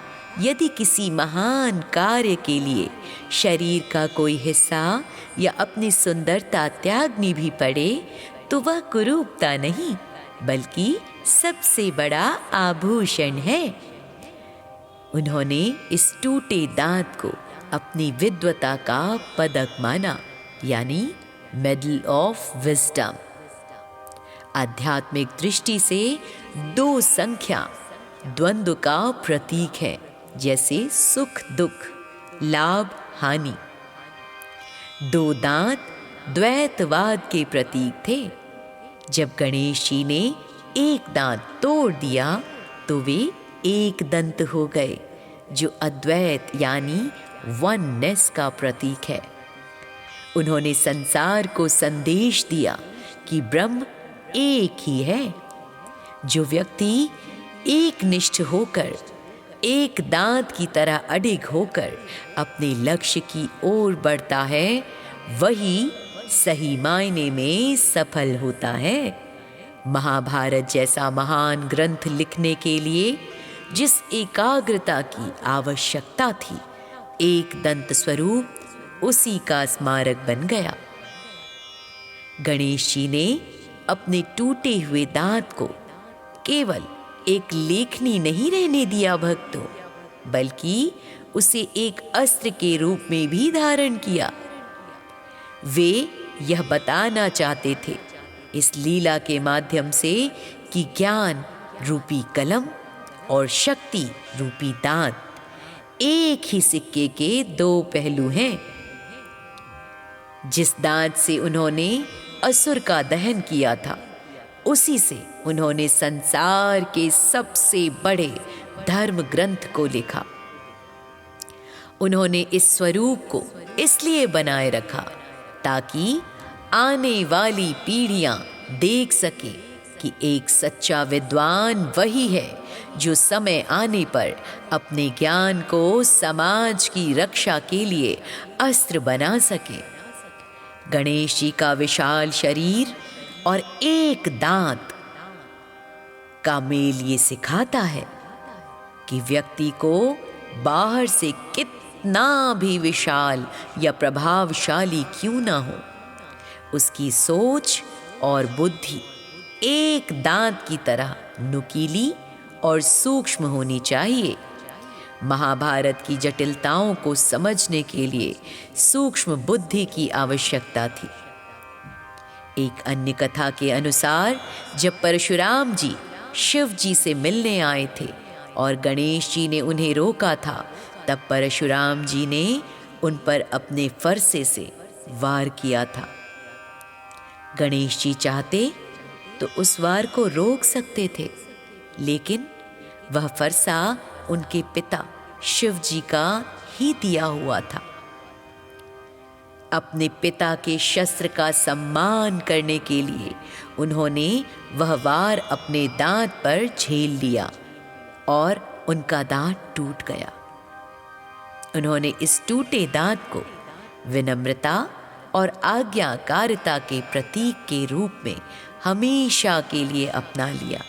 यदि किसी महान कार्य के लिए शरीर का कोई हिस्सा या अपनी सुंदरता त्यागनी भी पड़े तो वह कुरूपता नहीं बल्कि सबसे बड़ा आभूषण है। उन्होंने इस टूटे दांत को अपनी विद्वता का पदक माना, यानी मेडल ऑफ विजडम। आध्यात्मिक दृष्टि से दो संख्या द्वंद्व का प्रतीक है, जैसे सुख दुख, लाभ हानि। दो दांत द्वैतवाद के प्रतीक थे। जब गणेश जी ने एक दांत तोड़ दिया तो वे एक दंत हो गए, जो अद्वैत यानी वननेस का प्रतीक है। उन्होंने संसार को संदेश दिया कि ब्रह्म एक ही है। जो व्यक्ति एक निष्ठ होकर, एक दांत की तरह अडिग होकर अपने लक्ष्य की ओर बढ़ता है, वही सही मायने में सफल होता है। महाभारत जैसा महान ग्रंथ लिखने के लिए जिस एकाग्रता की आवश्यकता थी, एक दंत स्वरूप उसी का स्मारक बन गया। गणेश जी ने अपने टूटे हुए दांत को केवल एक लेखनी नहीं रहने दिया भक्तों, बल्कि उसे एक अस्त्र के रूप में भी धारण किया। वे यह बताना चाहते थे इस लीला के माध्यम से कि ज्ञान रूपी कलम और शक्ति रूपी दांत एक ही सिक्के के दो पहलू हैं। जिस दांत से उन्होंने असुर का दहन किया था, उसी से उन्होंने संसार के सबसे बड़े धर्म ग्रंथ को लिखा। उन्होंने इस स्वरूप को इसलिए बनाए रखा ताकि आने वाली पीढ़ियां देख सके कि एक सच्चा विद्वान वही है जो समय आने पर अपने ज्ञान को समाज की रक्षा के लिए अस्त्र बना सके। गणेश जी का विशाल शरीर और एक दांत का मेल ये सिखाता है कि व्यक्ति को बाहर से कितना भी विशाल या प्रभावशाली क्यों ना हो, उसकी सोच और बुद्धि एक दांत की तरह नुकीली और सूक्ष्म होनी चाहिए। महाभारत की जटिलताओं को समझने के लिए सूक्ष्म बुद्धि की आवश्यकता थी। एक अन्य कथा के अनुसार जब परशुराम जी शिव जी से मिलने आए थे और गणेश जी ने उन्हें रोका था, तब परशुराम जी ने उन पर अपने फरसे से वार किया था। गणेश जी चाहते तो उस वार को रोक सकते थे, लेकिन वह फरसा उनके पिता शिव जी का ही दिया हुआ था। अपने पिता के शस्त्र का सम्मान करने के लिए उन्होंने वह वार अपने दांत पर झेल लिया और उनका दांत टूट गया। उन्होंने इस टूटे दांत को विनम्रता और आज्ञाकारिता के प्रतीक के रूप में हमेशा के लिए अपना लिया।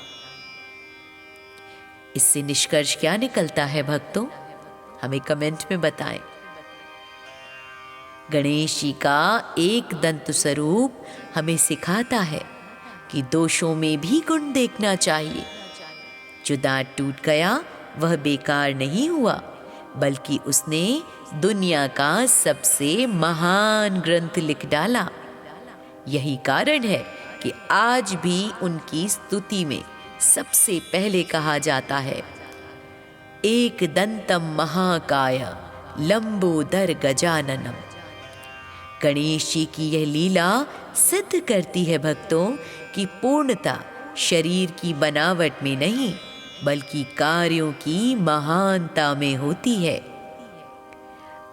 इससे निष्कर्ष क्या निकलता है भक्तों, हमें कमेंट में बताएं। गणेश जी का एक दंत स्वरूप हमें सिखाता है कि दोषों में भी गुण देखना चाहिए। जो दांत टूट गया वह बेकार नहीं हुआ, बल्कि उसने दुनिया का सबसे महान ग्रंथ लिख डाला। यही कारण है कि आज भी उनकी स्तुति में सबसे पहले कहा जाता है, एक दंतम महाकाय लंबोदर गजाननम। गणेश जी की यह लीला सिद्ध करती है भक्तों कि पूर्णता शरीर की बनावट में नहीं, बल्कि कार्यों की महानता में होती है।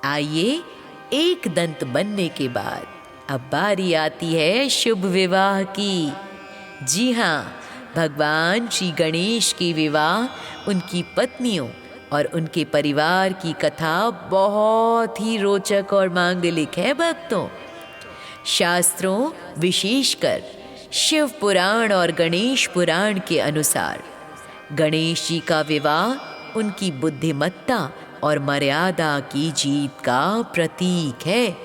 आइए, एक दंत बनने के बाद अब बारी आती है शुभ विवाह की। जी हाँ, भगवान श्री गणेश के विवाह उनकी पत्नियों और उनके परिवार की कथा बहुत ही रोचक और मांगलिक है भक्तों। शास्त्रों, विशेषकर शिव पुराण और गणेश पुराण के अनुसार गणेश जी का विवाह उनकी बुद्धिमत्ता और मर्यादा की जीत का प्रतीक है।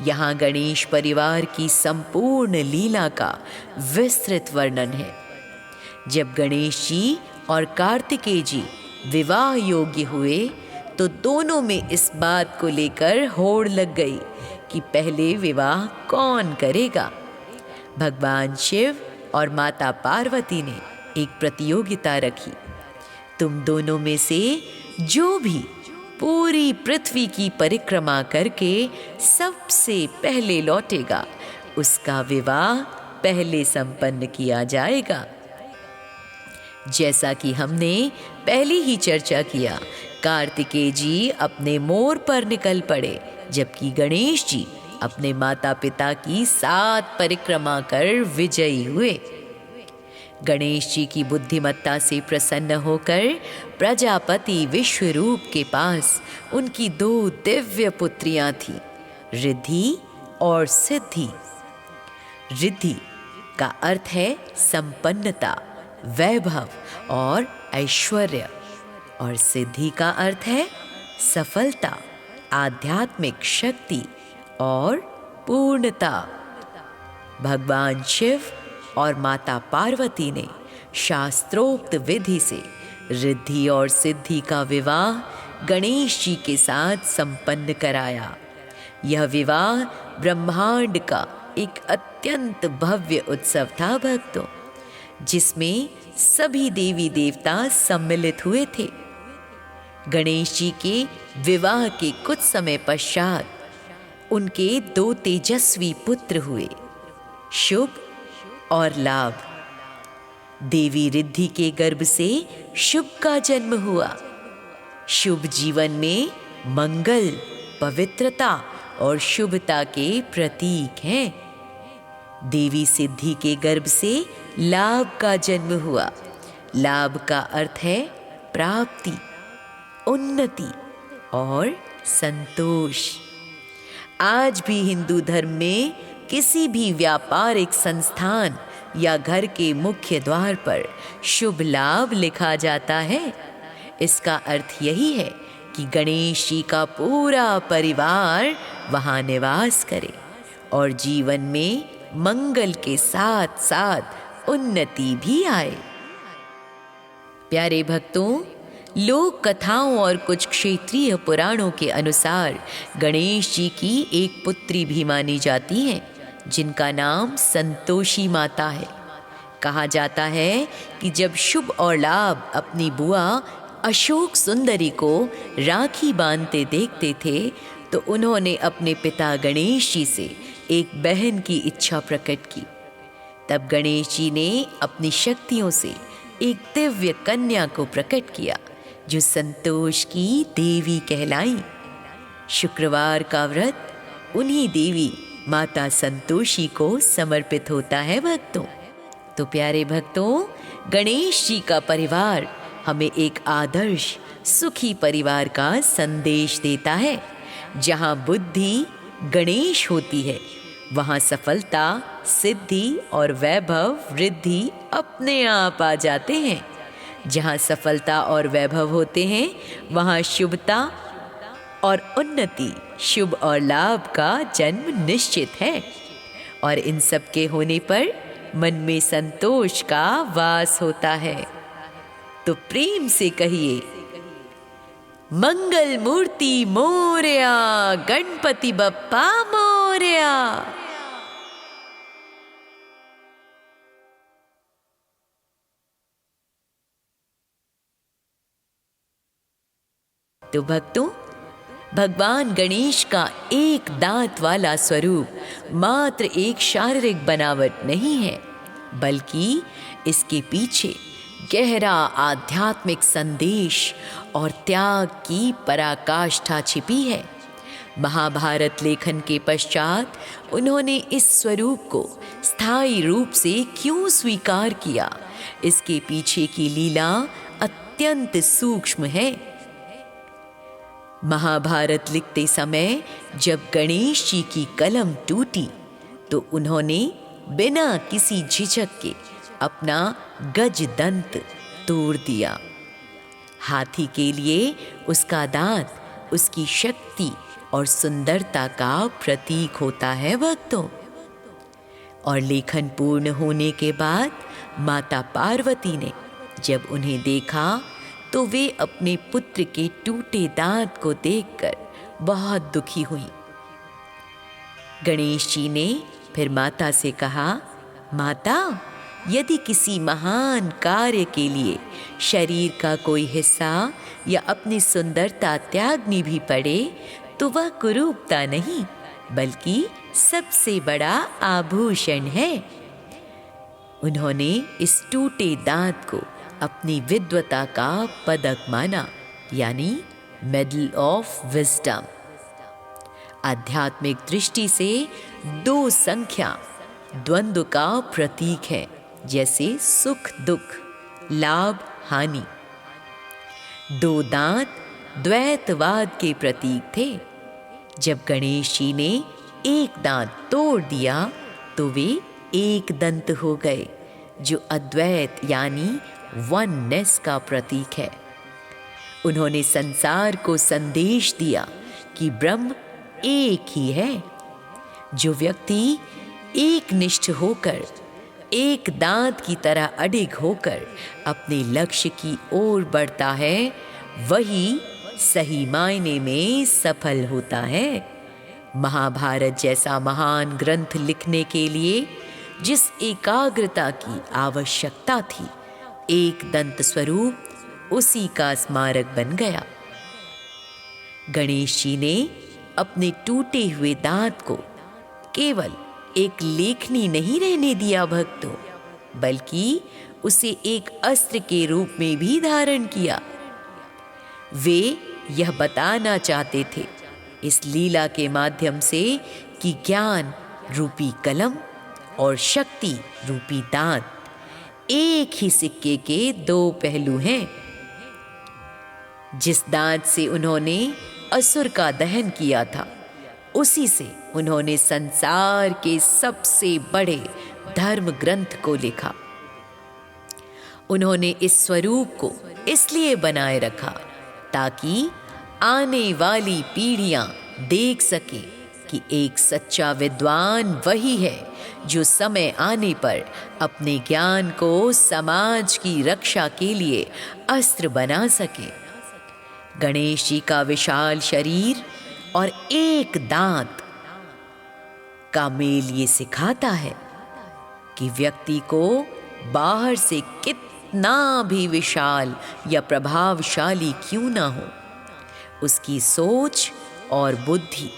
यहाँ गणेश परिवार की संपूर्ण लीला का विस्तृत वर्णन है। जब गणेश जी और कार्तिकेय जी विवाह योग्य हुए तो दोनों में इस बात को लेकर होड़ लग गई कि पहले विवाह कौन करेगा। भगवान शिव और माता पार्वती ने एक प्रतियोगिता रखी। तुम दोनों में से जो भी पूरी पृथ्वी की परिक्रमा करके सबसे पहले लौटेगा, उसका विवाह पहले संपन्न किया जाएगा। जैसा कि हमने पहले ही चर्चा किया, कार्तिकेय जी अपने मोर पर निकल पड़े, जबकि गणेश जी अपने माता पिता की 7 परिक्रमा कर विजयी हुए। गणेश जी की बुद्धिमत्ता से प्रसन्न होकर प्रजापति विश्वरूप के पास उनकी 2 दिव्य पुत्रियां थीं, रिद्धि और सिद्धि। रिद्धि का अर्थ है संपन्नता, वैभव और ऐश्वर्य, और सिद्धि का अर्थ है सफलता, आध्यात्मिक शक्ति और पूर्णता। भगवान शिव और माता पार्वती ने शास्त्रोक्त विधि से रिद्धि और सिद्धि का विवाह गणेश जी के साथ संपन्न कराया। यह विवाह ब्रह्मांड का एक अत्यंत भव्य उत्सव था भक्तों। जिसमें सभी देवी देवता सम्मिलित हुए थे। गणेश जी के विवाह के कुछ समय पश्चात उनके 2 तेजस्वी पुत्र हुए, शुभ और लाभ। देवी रिद्धि के गर्भ से शुभ का जन्म हुआ। शुभ जीवन में मंगल, पवित्रता और शुभता के प्रतीक हैं। देवी सिद्धि के गर्भ से लाभ का जन्म हुआ। लाभ का अर्थ है प्राप्ति, उन्नति और संतोष। आज भी हिंदू धर्म में किसी भी व्यापारिक संस्थान या घर के मुख्य द्वार पर शुभ लाभ लिखा जाता है। इसका अर्थ यही है कि गणेश जी का पूरा परिवार वहां निवास करे और जीवन में मंगल के साथ साथ उन्नति भी आए। प्यारे भक्तों, लोक कथाओं और कुछ क्षेत्रीय पुराणों के अनुसार गणेश जी की एक पुत्री भी मानी जाती है, जिनका नाम संतोषी माता है। कहा जाता है कि जब शुभ और लाभ अपनी बुआ अशोक सुंदरी को राखी बांधते देखते थे, तो उन्होंने अपने पिता गणेश जी से एक बहन की इच्छा प्रकट की। तब गणेश जी ने अपनी शक्तियों से एक दिव्य कन्या को प्रकट किया, जो संतोष की देवी कहलाई। शुक्रवार का व्रत उन्हीं देवी माता संतोषी को समर्पित होता है भक्तों। तो प्यारे भक्तों, गणेश जी का परिवार हमें एक आदर्श सुखी परिवार का संदेश देता है। जहाँ बुद्धि गणेश होती है, वहाँ सफलता, सिद्धि और वैभव, वृद्धि अपने आप आ जाते हैं। जहाँ सफलता और वैभव होते हैं, वहाँ शुभता और उन्नति, शुभ और लाभ का जन्म निश्चित है। और इन सब के होने पर मन में संतोष का वास होता है। तो प्रेम से कहिए, मंगल मूर्ति मोरया, गणपति बप्पा मोरया। तो भक्तों, भगवान गणेश का एक दांत वाला स्वरूप मात्र एक शारीरिक बनावट नहीं है, बल्कि इसके पीछे गहरा आध्यात्मिक संदेश और त्याग की पराकाष्ठा छिपी है। महाभारत लेखन के पश्चात उन्होंने इस स्वरूप को स्थायी रूप से क्यों स्वीकार किया, इसके पीछे की लीला अत्यंत सूक्ष्म है। महाभारत लिखते समय जब गणेश जी की कलम टूटी, तो उन्होंने बिना किसी झिझक के अपना गज दंत तोड़ दिया। हाथी के लिए उसका दांत उसकी शक्ति और सुंदरता का प्रतीक होता है भक्तों। और लेखन पूर्ण होने के बाद माता पार्वती ने जब उन्हें देखा, तो वे अपने पुत्र के टूटे दांत को देखकर बहुत दुखी हुई। गणेश जी ने फिर माता से कहा, माता, यदि किसी महान कार्य के लिए शरीर का कोई हिस्सा या अपनी सुंदरता त्यागनी भी पड़े, तो वह कुरूपता नहीं, बल्कि सबसे बड़ा आभूषण है। उन्होंने इस टूटे दांत को अपनी विद्वता का पदक माना, यानी मेडल ऑफ विजडम। आध्यात्मिक दृष्टि से 2 संख्या द्वंद्व का प्रतीक है, जैसे सुख दुख, लाभ हानि। 2 दांत द्वैतवाद के प्रतीक थे। जब गणेश जी ने एक दांत तोड़ दिया, तो वे एक दंत हो गए, जो अद्वैत यानी वननेस का प्रतीक है। उन्होंने संसार को संदेश दिया कि ब्रह्म एक ही है। जो व्यक्ति एक निष्ठ होकर, एक दांत की तरह अडिग होकर अपने लक्ष्य की ओर बढ़ता है, वही सही मायने में सफल होता है। महाभारत जैसा महान ग्रंथ लिखने के लिए जिस एकाग्रता की आवश्यकता थी, एक दंत स्वरूप उसी का स्मारक बन गया। गणेश जी ने अपने टूटे हुए दांत को केवल एक लेखनी नहीं रहने दिया भक्तों, बल्कि उसे एक अस्त्र के रूप में भी धारण किया। वे यह बताना चाहते थे इस लीला के माध्यम से कि ज्ञान रूपी कलम और शक्ति रूपी दांत एक ही सिक्के के दो पहलू हैं। जिस दांत से उन्होंने असुर का दहन किया था, उसी से उन्होंने संसार के सबसे बड़े धर्म ग्रंथ को लिखा। उन्होंने इस स्वरूप को इसलिए बनाए रखा ताकि आने वाली पीढ़ियां देख सके कि एक सच्चा विद्वान वही है जो समय आने पर अपने ज्ञान को समाज की रक्षा के लिए अस्त्र बना सके। गणेश जी का विशाल शरीर और एक दांत का मेल ये सिखाता है कि व्यक्ति को बाहर से कितना भी विशाल या प्रभावशाली क्यों ना हो, उसकी सोच और बुद्धि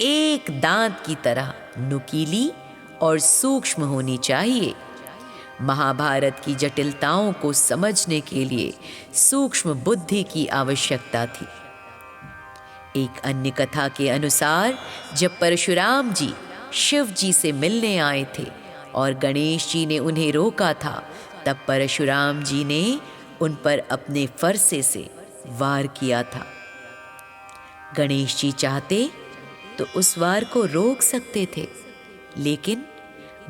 एक दांत की तरह नुकीली और सूक्ष्म होनी चाहिए। महाभारत की जटिलताओं को समझने के लिए सूक्ष्म बुद्धि की आवश्यकता थी। एक अन्य कथा के अनुसार जब परशुराम जी शिव जी से मिलने आए थे और गणेश जी ने उन्हें रोका था, तब परशुराम जी ने उन पर अपने फरसे से वार किया था। गणेश जी चाहते तो उस वार को रोक सकते थे, लेकिन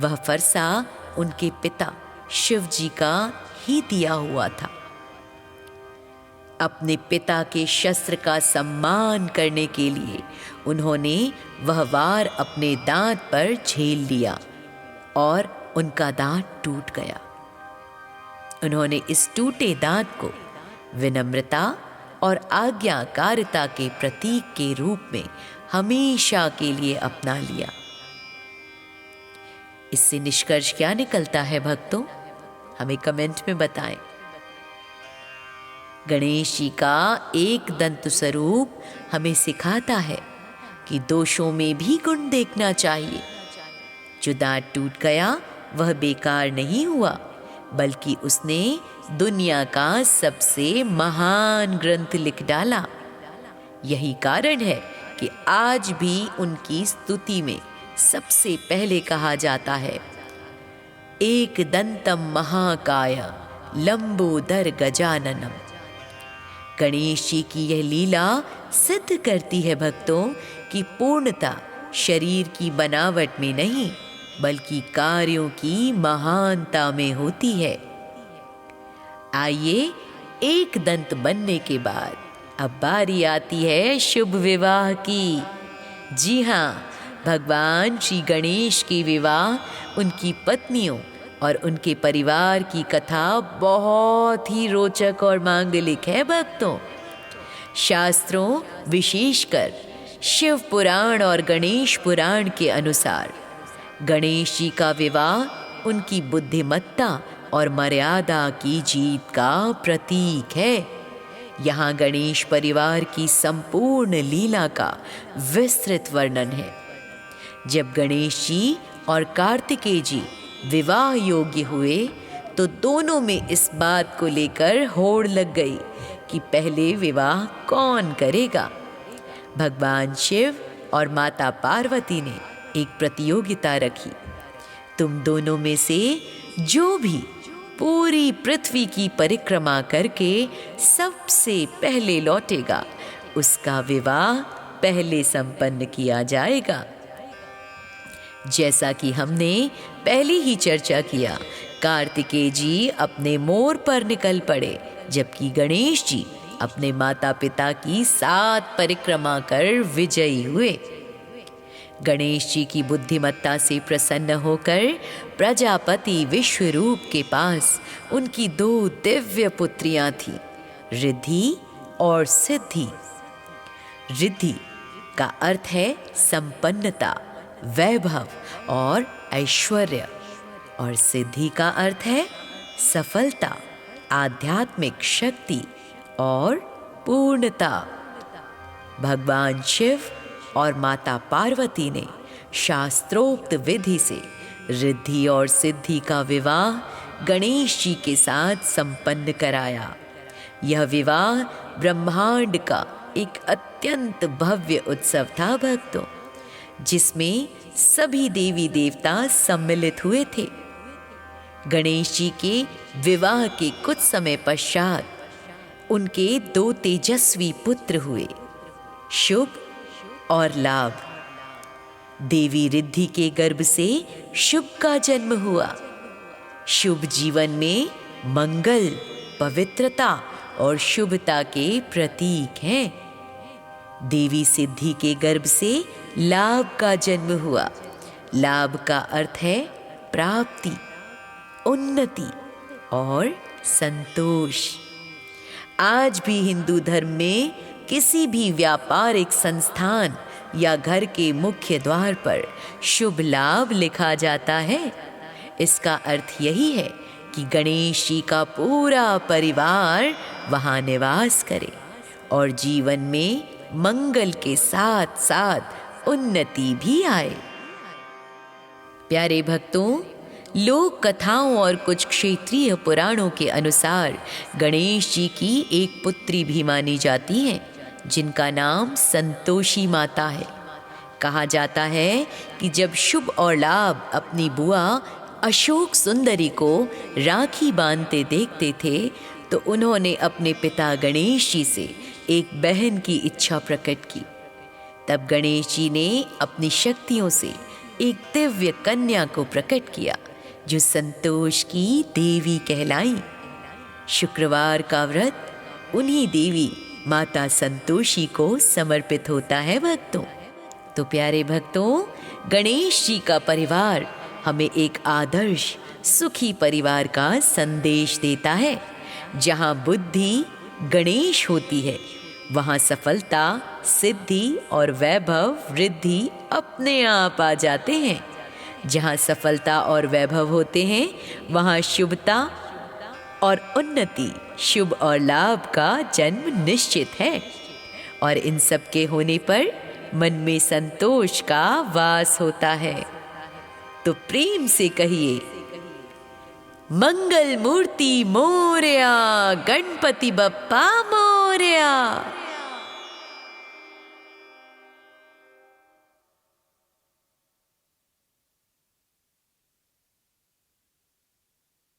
वह फरसा उनके पिता शिव जी का ही दिया हुआ था। अपने पिता के शस्त्र का सम्मान करने के लिए उन्होंने वह वार अपने दांत पर झेल लिया और उनका दांत टूट गया। उन्होंने इस टूटे दांत को विनम्रता और आज्ञाकारिता के प्रतीक के रूप में हमेशा के लिए अपना लिया। इससे निष्कर्ष क्या निकलता है भक्तों, हमें कमेंट में बताएं। गणेश जी का एक दंत स्वरूप हमें सिखाता है कि दोषों में भी गुण देखना चाहिए। जो दांत टूट गया वह बेकार नहीं हुआ, बल्कि उसने दुनिया का सबसे महान ग्रंथ लिख डाला। यही कारण है कि आज भी उनकी स्तुति में सबसे पहले कहा जाता है, एक दंतम महाकाय लंबोदर गजाननम। गणेश जी की यह लीला सिद्ध करती है भक्तों कि पूर्णता शरीर की बनावट में नहीं, बल्कि कार्यों की महानता में होती है। आइए, एक दंत बनने के बाद अब बारी आती है शुभ विवाह की। जी हाँ, भगवान श्री गणेश के विवाह, उनकी पत्नियों और उनके परिवार की कथा बहुत ही रोचक और मांगलिक है भक्तों। शास्त्रों, विशेषकर शिव पुराण और गणेश पुराण के अनुसार गणेश जी का विवाह उनकी बुद्धिमत्ता और मर्यादा की जीत का प्रतीक है। यहाँ गणेश परिवार की संपूर्ण लीला का विस्तृत वर्णन है। जब गणेश जी और कार्तिकेय जी विवाह योग्य हुए तो दोनों में इस बात को लेकर होड़ लग गई कि पहले विवाह कौन करेगा। भगवान शिव और माता पार्वती ने एक प्रतियोगिता रखी। तुम दोनों में से जो भी पूरी पृथ्वी की परिक्रमा करके सबसे पहले लौटेगा, उसका विवाह पहले संपन्न किया जाएगा। जैसा कि हमने पहले ही चर्चा किया, कार्तिकेय जी अपने मोर पर निकल पड़े, जबकि गणेश जी अपने माता पिता की 7 परिक्रमा कर विजयी हुए। गणेश जी की बुद्धिमत्ता से प्रसन्न होकर प्रजापति विश्वरूप के पास उनकी 2 दिव्य पुत्रियां थीं, रिद्धि और सिद्धि। रिद्धि का अर्थ है संपन्नता, वैभव और ऐश्वर्य, और सिद्धि का अर्थ है सफलता, आध्यात्मिक शक्ति और पूर्णता। भगवान शिव और माता पार्वती ने शास्त्रोक्त विधि से रिद्धि और सिद्धि का विवाह गणेश जी के साथ संपन्न कराया। यह विवाह ब्रह्मांड का एक अत्यंत भव्य उत्सव था भक्तों, जिसमें सभी देवी देवता सम्मिलित हुए थे। गणेश जी के विवाह के कुछ समय पश्चात उनके 2 तेजस्वी पुत्र हुए, शुभ और लाभ। देवी रिद्धि के गर्भ से शुभ का जन्म हुआ। शुभ जीवन में मंगल, पवित्रता और शुभता के प्रतीक हैं। देवी सिद्धि के गर्भ से लाभ का जन्म हुआ। लाभ का अर्थ है प्राप्ति, उन्नति और संतोष। आज भी हिंदू धर्म में किसी भी व्यापारिक संस्थान या घर के मुख्य द्वार पर शुभ लाभ लिखा जाता है। इसका अर्थ यही है कि गणेश जी का पूरा परिवार वहां निवास करे और जीवन में मंगल के साथ साथ उन्नति भी आए। प्यारे भक्तों, लोक कथाओं और कुछ क्षेत्रीय पुराणों के अनुसार गणेश जी की एक पुत्री भी मानी जाती है, जिनका नाम संतोषी माता है। कहा जाता है कि जब शुभ और लाभ अपनी बुआ अशोक सुंदरी को राखी बांधते देखते थे, तो उन्होंने अपने पिता गणेश जी से एक बहन की इच्छा प्रकट की। तब गणेश जी ने अपनी शक्तियों से एक दिव्य कन्या को प्रकट किया, जो संतोष की देवी कहलाई। शुक्रवार का व्रत उन्हीं देवी माता संतोषी को समर्पित होता है भक्तों। तो प्यारे भक्तों, गणेश जी का परिवार हमें एक आदर्श सुखी परिवार का संदेश देता है। जहाँ बुद्धि गणेश होती है, वहाँ सफलता, सिद्धि और वैभव, वृद्धि अपने आप आ जाते हैं। जहाँ सफलता और वैभव होते हैं, वहाँ शुभता और उन्नति, शुभ और लाभ का जन्म निश्चित है। और इन सब के होने पर मन में संतोष का वास होता है। तो प्रेम से कहिए, मंगल मूर्ति मोरया, गणपति बप्पा मोरया।